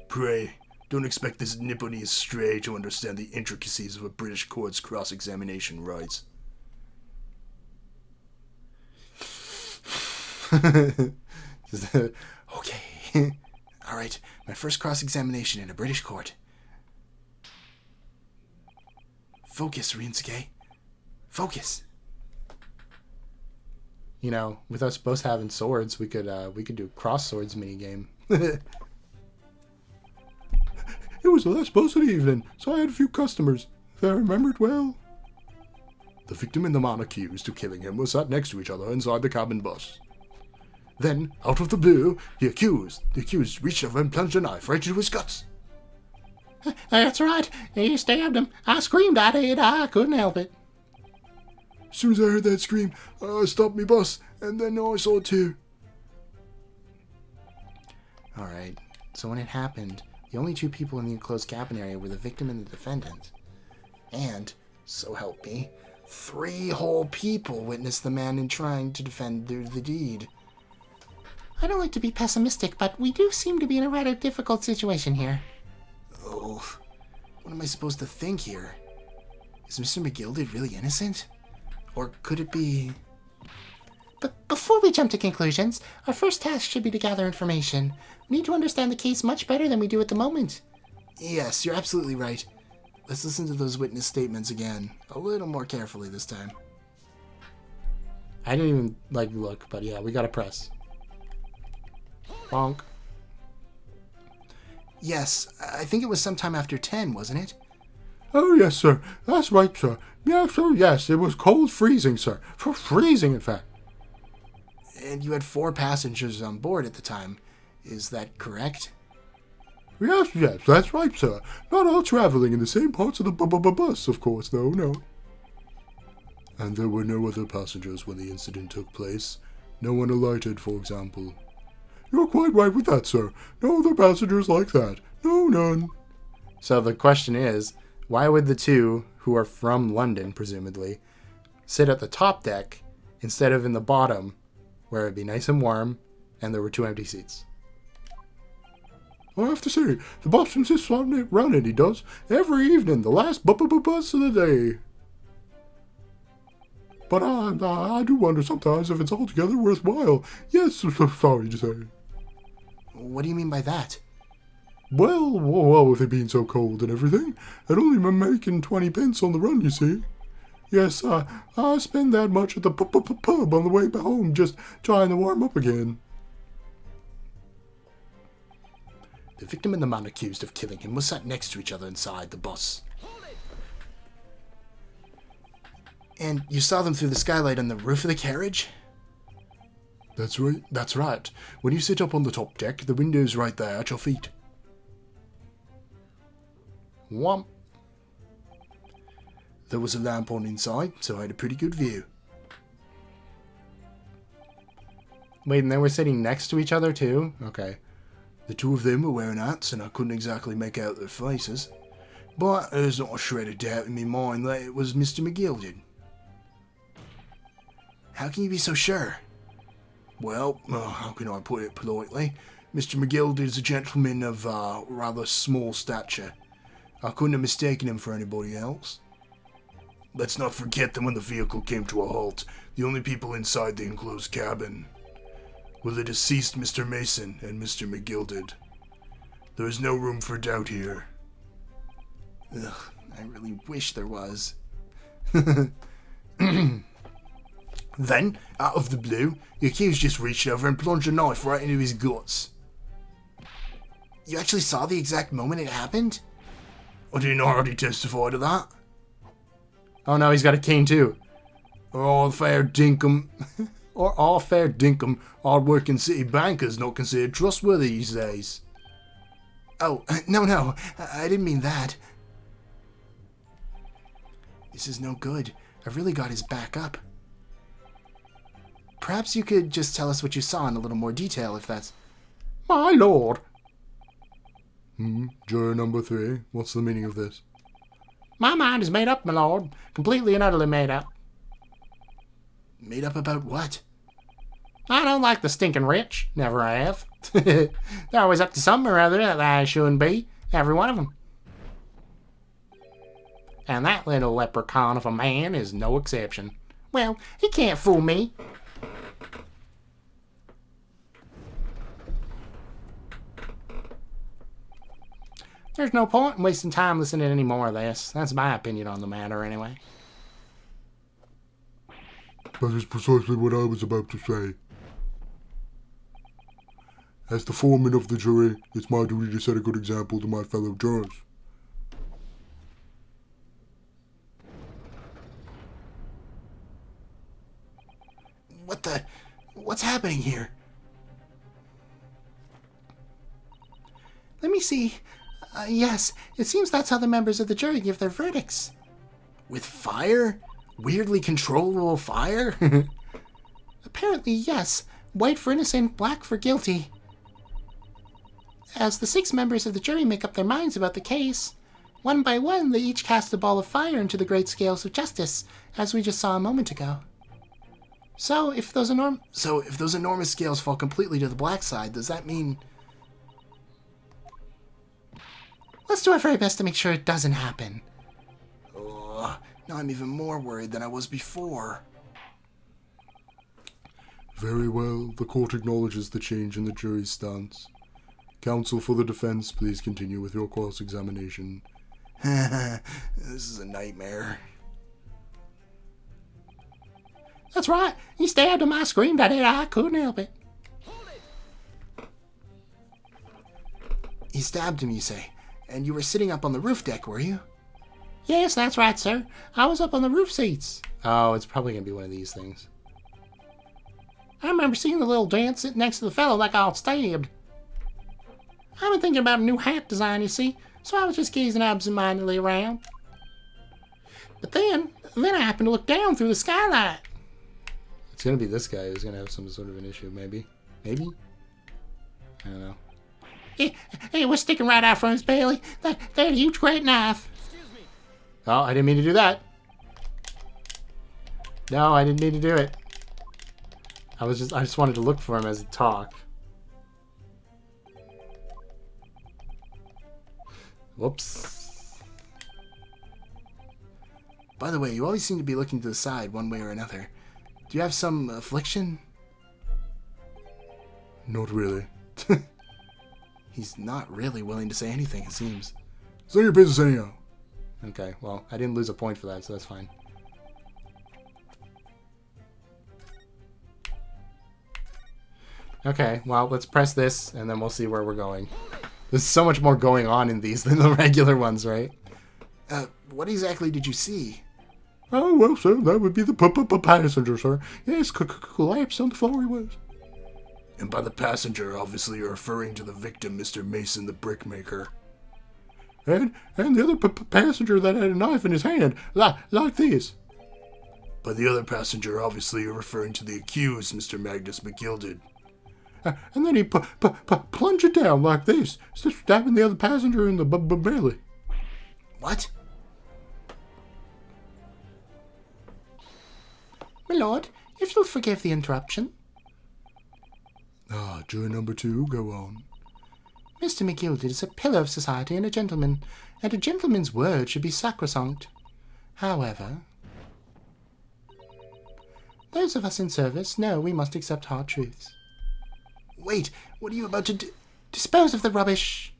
Pray, don't expect this Nipponese stray to understand the intricacies of a British court's cross-examination rights. Okay. Alright, my first cross-examination in a British court. Focus, Ryusuke. Focus. You know, with us both having swords, we could do cross swords minigame. It was the last bus of the evening, so I had a few customers. If I remembered well. The victim and the man accused of killing him were sat next to each other inside the cabin bus. Then, out of the blue, the accused reached over and plunged a knife right into his guts. That's right. He stabbed him. I screamed at it. I couldn't help it. As soon as I heard that scream, I stopped my bus, and then I saw it too. Alright, so when it happened, the only two people in the enclosed cabin area were the victim and the defendant. And, so help me, 3 whole people witnessed the man in trying to defend the deed. I don't like to be pessimistic, but we do seem to be in a rather difficult situation here. Oh, what am I supposed to think here? Is Mr. McGilded really innocent? Or could it be... But before we jump to conclusions, our first task should be to gather information. We need to understand the case much better than we do at the moment. Yes, you're absolutely right. Let's listen to those witness statements again, a little more carefully this time. I didn't even, look, but yeah, we gotta press. Bonk. Yes, I think it was sometime after 10, wasn't it? Oh, yes, sir. That's right, sir. Yes, sir, yes. It was cold freezing, sir. For freezing, in fact. And you had 4 passengers on board at the time. Is that correct? Yes, that's right, sir. Not all traveling in the same parts of the bus, of course, though, no. And there were no other passengers when the incident took place. No one alighted, for example. You're quite right with that, sir. No other passengers like that. No, none. So the question is, why would the 2, who are from London, presumably, sit at the top deck instead of in the bottom, where it'd be nice and warm, and there were 2 empty seats? I have to say, the boss insists on it running, he does, every evening, the last bus of the day. But I do wonder sometimes if it's altogether worthwhile. Yes, I'm so sorry to say. What do you mean by that? Well, with it being so cold and everything, I'd only been making 20 pence on the run, you see. Yes, I spend that much at the pub on the way home, just trying to warm up again. The victim and the man accused of killing him were sat next to each other inside the bus. And you saw them through the skylight on the roof of the carriage? That's right. That's right. When you sit up on the top deck, the window's right there at your feet. Whomp. There was a lamp on inside, so I had a pretty good view. Wait, and they were sitting next to each other too? Okay. The two of them were wearing hats, and I couldn't exactly make out their faces. But there's not a shred of doubt in my mind that it was Mr. McGilded. How can you be so sure? Well, how can I put it politely? Mr. McGilded is a gentleman of rather small stature. I couldn't have mistaken him for anybody else. Let's not forget that when the vehicle came to a halt, the only people inside the enclosed cabin were the deceased Mr. Mason and Mr. McGilded. There is no room for doubt here. Ugh, I really wish there was. Then, out of the blue, the accused just reached over and plunged a knife right into his guts. You actually saw the exact moment it happened? I didn't already testify to that. Oh no, he's got a cane too. All fair dinkum, hard-working city bankers not considered trustworthy these days. Oh, no, I didn't mean that. This is no good. I've really got his back up. Perhaps you could just tell us what you saw in a little more detail, if that's... My lord. Juror number 3, what's the meaning of this? My mind is made up, my lord. Completely and utterly made up. Made up about what? I don't like the stinking rich. Never have. They're always up to something or other that I shouldn't be. Every one of them. And that little leprechaun of a man is no exception. Well, he can't fool me. There's no point in wasting time listening to any more of this. That's my opinion on the matter, anyway. That is precisely what I was about to say. As the foreman of the jury, it's my duty to set a good example to my fellow jurors. What's happening here? Let me see. Yes, it seems that's how the members of the jury give their verdicts. With fire? Weirdly controllable fire? Apparently, yes. White for innocent, black for guilty. As the 6 members of the jury make up their minds about the case, one by one they each cast a ball of fire into the great scales of justice, as we just saw a moment ago. So if those enormous scales fall completely to the black side, does that mean... Let's do our very best to make sure it doesn't happen. Now I'm even more worried than I was before. Very well, the court acknowledges the change in the jury's stance. Counsel for the defense, please continue with your cross-examination. This is a nightmare. That's right. He stabbed him. I screamed at it. I couldn't help it. He stabbed him, you say? And you were sitting up on the roof deck, were you? Yes, that's right, sir. I was up on the roof seats. Oh, it's probably going to be one of these things. I remember seeing the little dance sitting next to the fellow like I got stabbed. I've been thinking about a new hat design, you see, so I was just gazing absentmindedly around. But then I happened to look down through the skylight. It's going to be this guy who's going to have some sort of an issue, maybe? Maybe? I don't know. It was sticking right out from his Bailey. That huge great knife. Oh, I didn't mean to do that. No, I didn't mean to do it. I just wanted to look for him as a talk. Whoops. By the way, you always seem to be looking to the side one way or another. Do you have some affliction? Not really. He's not really willing to say anything, it seems. It's not your business anyhow. Okay, well, I didn't lose a point for that, so that's fine. Okay, well, let's press this, and then we'll see where we're going. There's so much more going on in these than the regular ones, right? What exactly did you see? Oh, well, sir, that would be the passenger, sir. Yes, collapsed on the floor he was. And by the passenger, obviously you're referring to the victim, Mr. Mason, the brickmaker. And the other passenger that had a knife in his hand, like this. By the other passenger, obviously you're referring to the accused, Mr. Magnus McGilded. And then he plunged it down like this, stabbing the other passenger in the belly. What? My lord, if you'll forgive the interruption. Ah, juror number 2, go on. Mr. McGilded is a pillar of society and a gentleman's word should be sacrosanct. However, those of us in service know we must accept hard truths. Wait, what are you about to do? Dispose of the rubbish.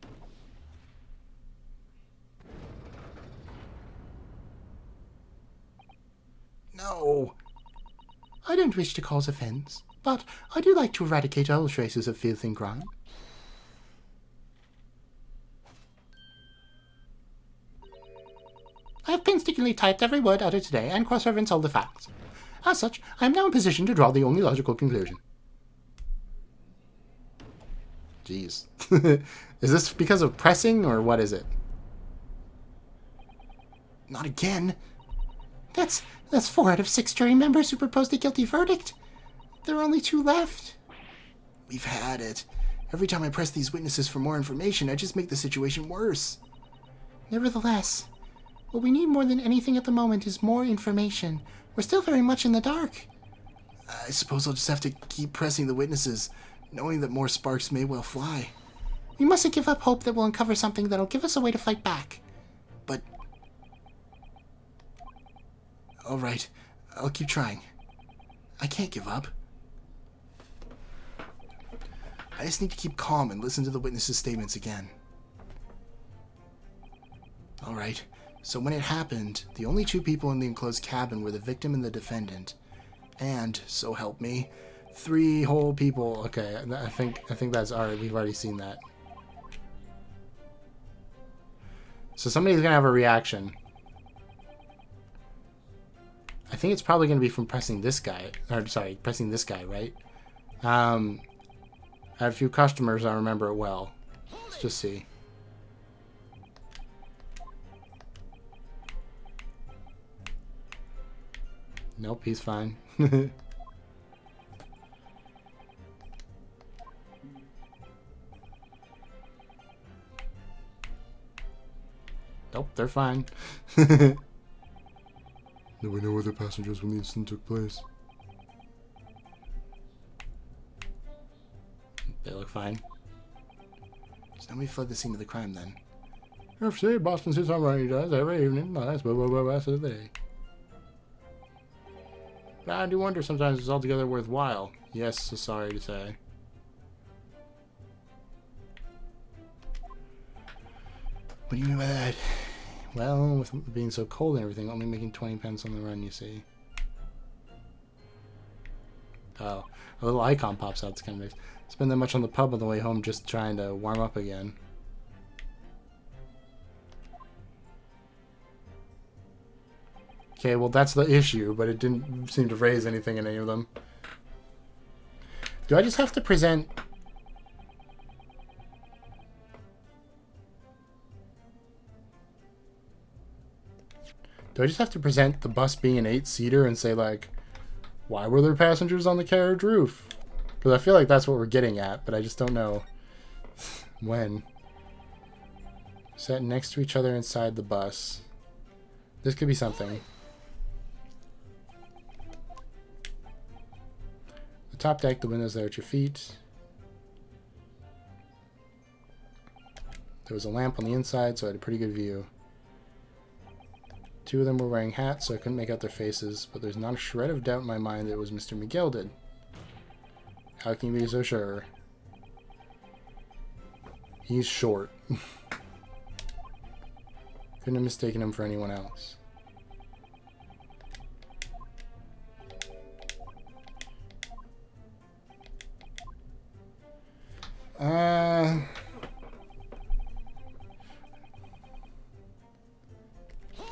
No. I don't wish to cause offence, but I do like to eradicate all traces of filth and crime. I have painstakingly typed every word uttered today and cross-referenced all the facts. As such, I am now in position to draw the only logical conclusion. Jeez. Is this because of pressing, or what is it? Not again. That's 4 out of 6 jury members who proposed a guilty verdict. There are only 2 left. We've had it. Every time I press these witnesses for more information, I just make the situation worse. Nevertheless, what we need more than anything at the moment is more information. We're still very much in the dark. I suppose I'll just have to keep pressing the witnesses, knowing that more sparks may well fly. We mustn't give up hope that we'll uncover something that'll give us a way to fight back. But... Alright, I'll keep trying. I can't give up. I just need to keep calm and listen to the witnesses' statements again. Alright, so when it happened, the only 2 people in the enclosed cabin were the victim and the defendant. And, so help me, 3 whole people. Okay, I think that's alright. We've already seen that. So somebody's gonna have a reaction. I think it's probably gonna be from pressing this guy. Or sorry, pressing this guy, right? I had a few customers. I remember it well. Let's just see. Nope, he's fine. Nope, they're fine. Do we know other passengers when the incident took place? They look fine. So then we fled the scene of the crime then. FC Boston sits on rainy days every evening. That's rest of the day. But I do wonder sometimes it's altogether worthwhile. Yes, so sorry to say. What do you mean by that? Well, with it being so cold and everything, only making 20 pence on the run, you see. Oh, a little icon pops out. It's kind of nice. Spend that much on the pub on the way home just trying to warm up again. Okay, well that's the issue, but it didn't seem to raise anything in any of them. Do I just have to present... Do I just have to present the bus being an 8-seater and say, like, why were there passengers on the carriage roof? Because I feel like that's what we're getting at, but I just don't know when. Sat next to each other inside the bus. This could be something. The top deck, the windows there at your feet. There was a lamp on the inside, so I had a pretty good view. 2 of them were wearing hats, so I couldn't make out their faces, but there's not a shred of doubt in my mind that it was Mr. McGilded. How can you be so sure? He's short. Couldn't have mistaken him for anyone else.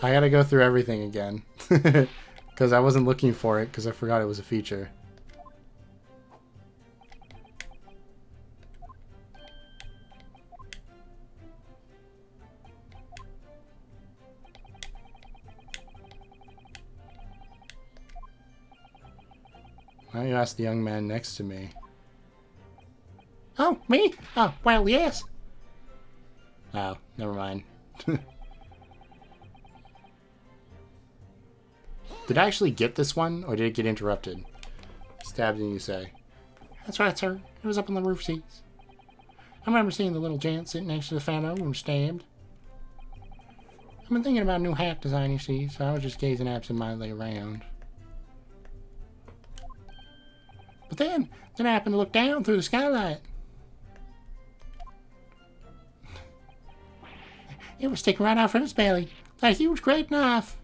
I gotta go through everything again. Because I wasn't looking for it, because I forgot it was a feature. Why don't you ask the young man next to me? Oh, me? Oh, well, yes. Oh, never mind. Did I actually get this one, or did it get interrupted? Stabbed and you say. That's right, sir. It was up on the roof seats. I remember seeing the little gent sitting next to the phantom and stabbed. I've been thinking about a new hat design, you see, so I was just gazing absentmindedly around. But then I happened to look down through the skylight. It was sticking right out from his belly, like a huge great knife.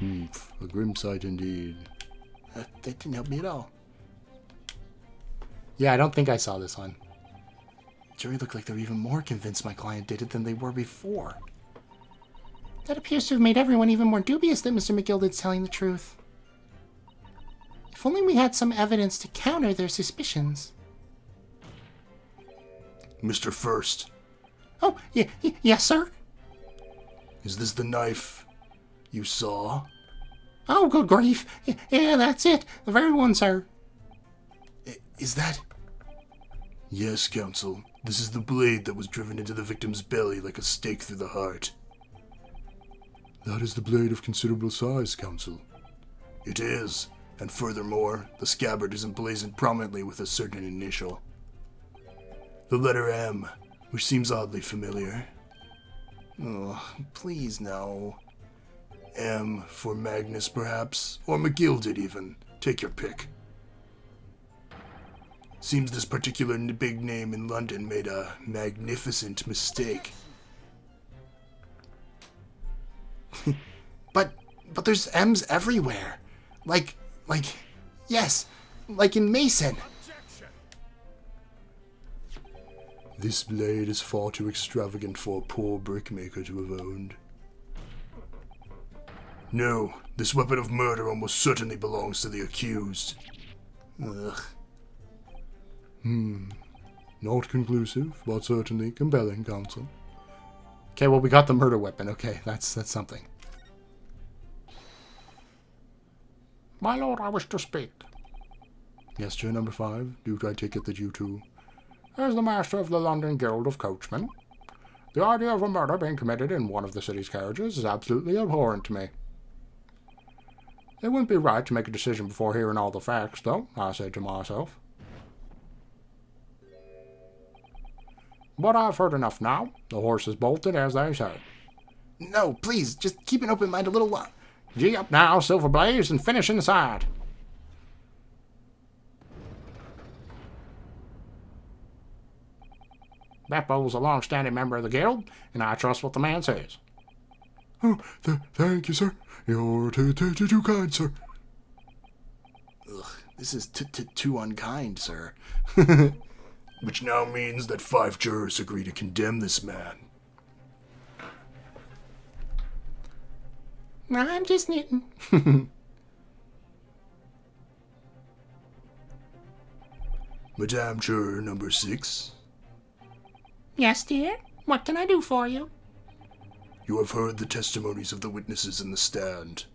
A grim sight indeed. That didn't help me at all. Yeah, I don't think I saw this one. Jury looked like they're even more convinced my client did it than they were before. That appears to have made everyone even more dubious that Mr. McGilded's telling the truth. If only we had some evidence to counter their suspicions. Mr. First. Oh, yes, sir? Is this the knife you saw? Oh, good grief. Yeah, that's it. The very one, sir. Is that... Yes, counsel. This is the blade that was driven into the victim's belly like a stake through the heart. That is the blade of considerable size, counsel. It is, and furthermore, the scabbard is emblazoned prominently with a certain initial. The letter M, which seems oddly familiar. Oh, please no. M for Magnus, perhaps, or McGilded even. Take your pick. Seems this particular big name in London made a magnificent mistake. But there's M's everywhere. Yes, like in Mason. This blade is far too extravagant for a poor brickmaker to have owned. No, this weapon of murder almost certainly belongs to the accused. Ugh. Not conclusive, but certainly compelling, counsel. Okay, well, we got the murder weapon. Okay, that's something. My lord, I wish to speak. Yes, Chair number 5. Do I take it that you too? As the master of the London Guild of Coachmen, the idea of a murder being committed in one of the city's carriages is absolutely abhorrent to me. It wouldn't be right to make a decision before hearing all the facts, though, I say to myself. But I've heard enough now. The horse is bolted, as they say. No, please, just keep an open mind a little while. Gee up now, Silver Blaze, and finish inside. Beppo's a long-standing member of the guild, and I trust what the man says. Oh, thank you, sir. You're too kind, sir. Ugh, this is too unkind, sir. Which now means that 5 jurors agree to condemn this man. I'm just knitting. Madame Juror number 6. Yes, dear? What can I do for you? You have heard the testimonies of the witnesses in the stand.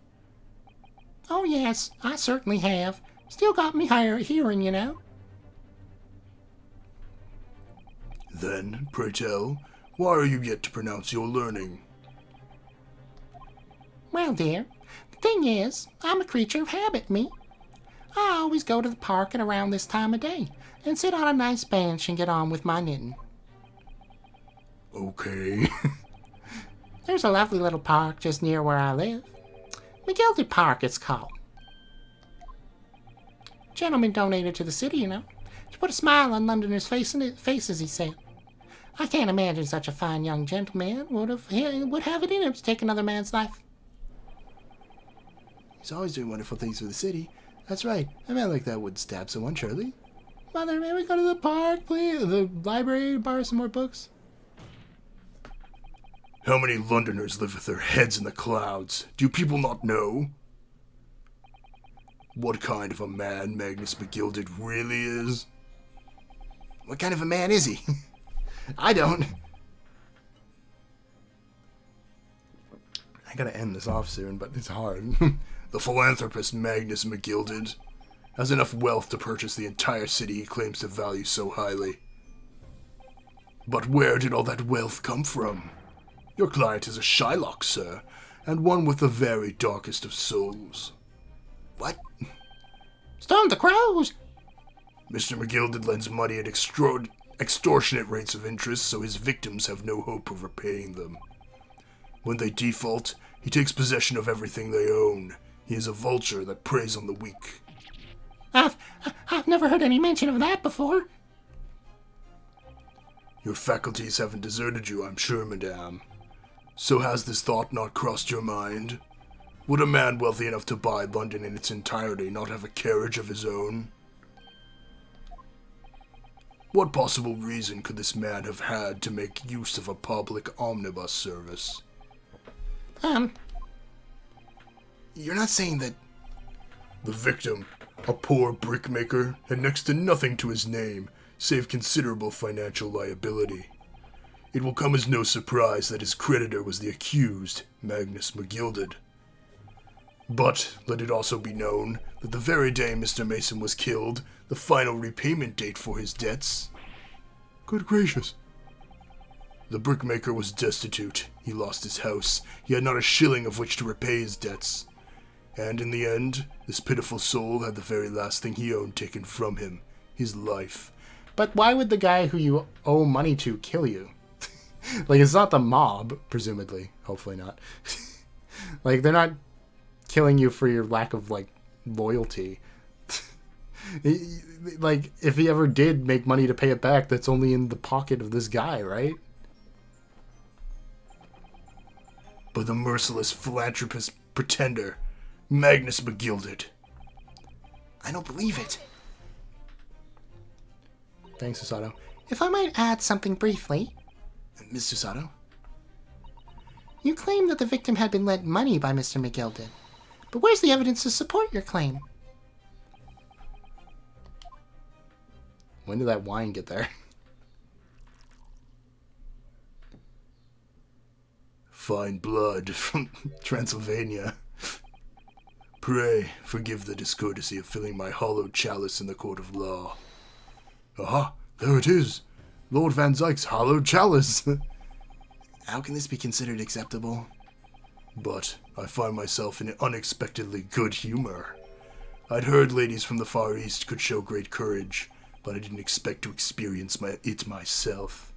Oh, yes, I certainly have. Still got me hearing, you know. Then, pray tell, why are you yet to pronounce your learning? Well, dear, the thing is, I'm a creature of habit, me. I always go to the park at around this time of day and sit on a nice bench and get on with my knitting. Okay. There's a lovely little park just near where I live. McGilded Park, it's called. Gentleman donated to the city, you know, to put a smile on Londoners' faces, he said. I can't imagine such a fine young gentleman would have it in him to take another man's life. He's always doing wonderful things for the city. That's right. A man like that would stab someone, surely. Mother, may we go to the park, please? The library, borrow some more books? How many Londoners live with their heads in the clouds? Do people not know? What kind of a man Magnus McGilded really is? What kind of a man is he? I don't. I gotta end this off soon, but it's hard. The philanthropist Magnus McGilded has enough wealth to purchase the entire city he claims to value so highly. But where did all that wealth come from? Your client is a Shylock, sir, and one with the very darkest of souls. What? Storm the crows! Mr. McGilded lends money at extortionate rates of interest, so his victims have no hope of repaying them. When they default, he takes possession of everything they own. He is a vulture that preys on the weak. I've never heard any mention of that before. Your faculties haven't deserted you, I'm sure, madame. So has this thought not crossed your mind? Would a man wealthy enough to buy London in its entirety not have a carriage of his own? What possible reason could this man have had to make use of a public omnibus service? You're not saying that... The victim, a poor brickmaker, had next to nothing to his name, save considerable financial liability. It will come as no surprise that his creditor was the accused, Magnus McGilded. But let it also be known that the very day Mr. Mason was killed, the final repayment date for his debts... Good gracious. The brickmaker was destitute. He lost his house. He had not a shilling of which to repay his debts. And in the end, this pitiful soul had the very last thing he owned taken from him, his life. But why would the guy who you owe money to kill you? Like, it's not the mob, presumably. Hopefully not. Like, they're not killing you for your lack of, like, loyalty. Like, if he ever did make money to pay it back, that's only in the pocket of this guy, right? But the merciless philanthropist pretender, Magnus McGilded. I don't believe it. Thanks, Susato. If I might add something briefly. Miss Susato? You claim that the victim had been lent money by Mr. McGilded. But where's the evidence to support your claim? When did that wine get there? Fine blood from Transylvania. Pray, forgive the discourtesy of filling my hollowed chalice in the court of law. Aha, there it is. Lord Van Zyke's hollowed chalice. How can this be considered acceptable? But I find myself in unexpectedly good humor. I'd heard ladies from the Far East could show great courage, but I didn't expect to experience it myself.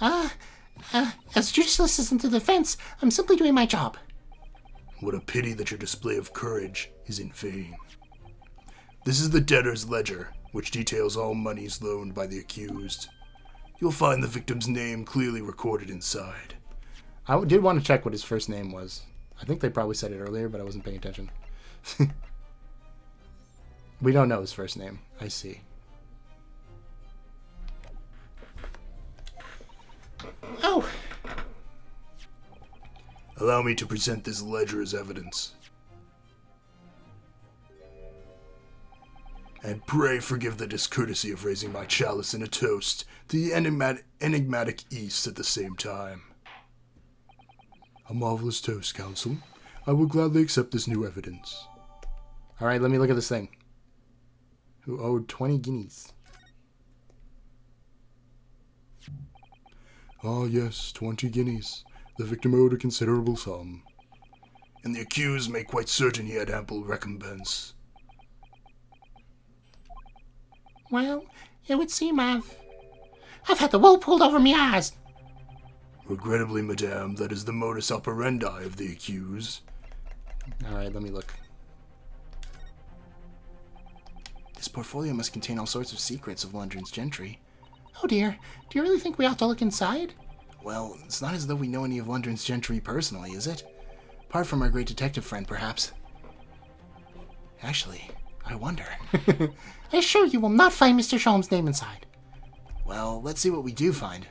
As judicial assistant to the defense, I'm simply doing my job. What a pity that your display of courage is in vain. This is the debtor's ledger, which details all monies loaned by the accused. You'll find the victim's name clearly recorded inside. I did want to check what his first name was. I think they probably said it earlier, but I wasn't paying attention. We don't know his first name. I see. Oh! Allow me to present this ledger as evidence. And pray forgive the discourtesy of raising my chalice in a toast to the enigmatic East at the same time. A marvelous toast, counsel. I will gladly accept this new evidence. Alright, let me look at this thing. Who owed 20 guineas? Ah, yes, 20 guineas. The victim owed a considerable sum. And the accused made quite certain he had ample recompense. Well, it would seem I've had the wool pulled over me eyes. Regrettably, madame, that is the modus operandi of the accused. Alright, let me look. This portfolio must contain all sorts of secrets of London's gentry. Oh dear, do you really think we ought to look inside? Well, it's not as though we know any of London's gentry personally, is it? Apart from our great detective friend, perhaps. Actually, I wonder. I assure you will not find Mr. Sholmes' name inside. Well, let's see what we do find.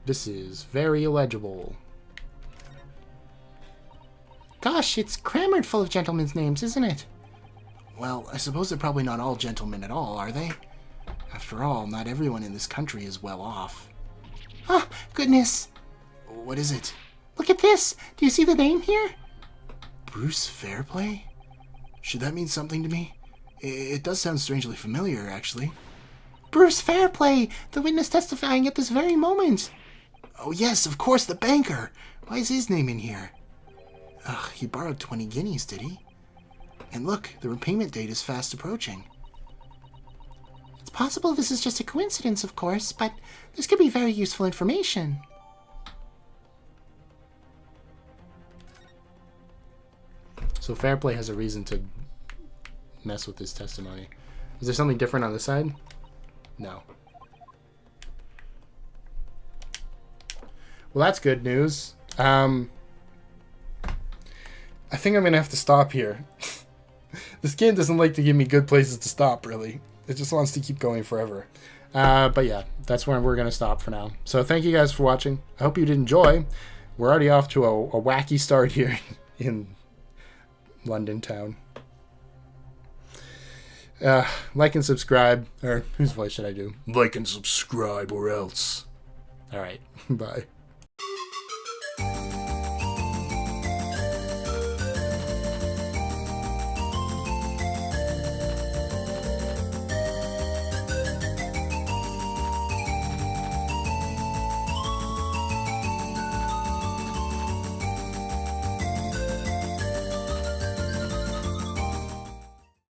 This is very illegible. Gosh, it's crammed full of gentlemen's names, isn't it? Well, I suppose they're probably not all gentlemen at all, are they? After all, not everyone in this country is well off. Oh, goodness. What is it? Look at this. Do you see the name here? Bruce Fairplay? Should that mean something to me? It does sound strangely familiar, actually. Bruce Fairplay, the witness testifying at this very moment. Oh yes, of course, the banker. Why is his name in here? Ugh, he borrowed 20 guineas, did he? And look, the repayment date is fast approaching. It's possible this is just a coincidence, of course, but this could be very useful information. So Fairplay has a reason to mess with this testimony. Is there something different on this side? No. Well, that's good news. I think I'm going to have to stop here. This game doesn't like to give me good places to stop, really. It just wants to keep going forever. But yeah, that's where we're going to stop for now. So thank you guys for watching. I hope you did enjoy. We're already off to a wacky start here in London town. Like and subscribe. Or whose voice should I do? Like and subscribe or else. Alright, bye.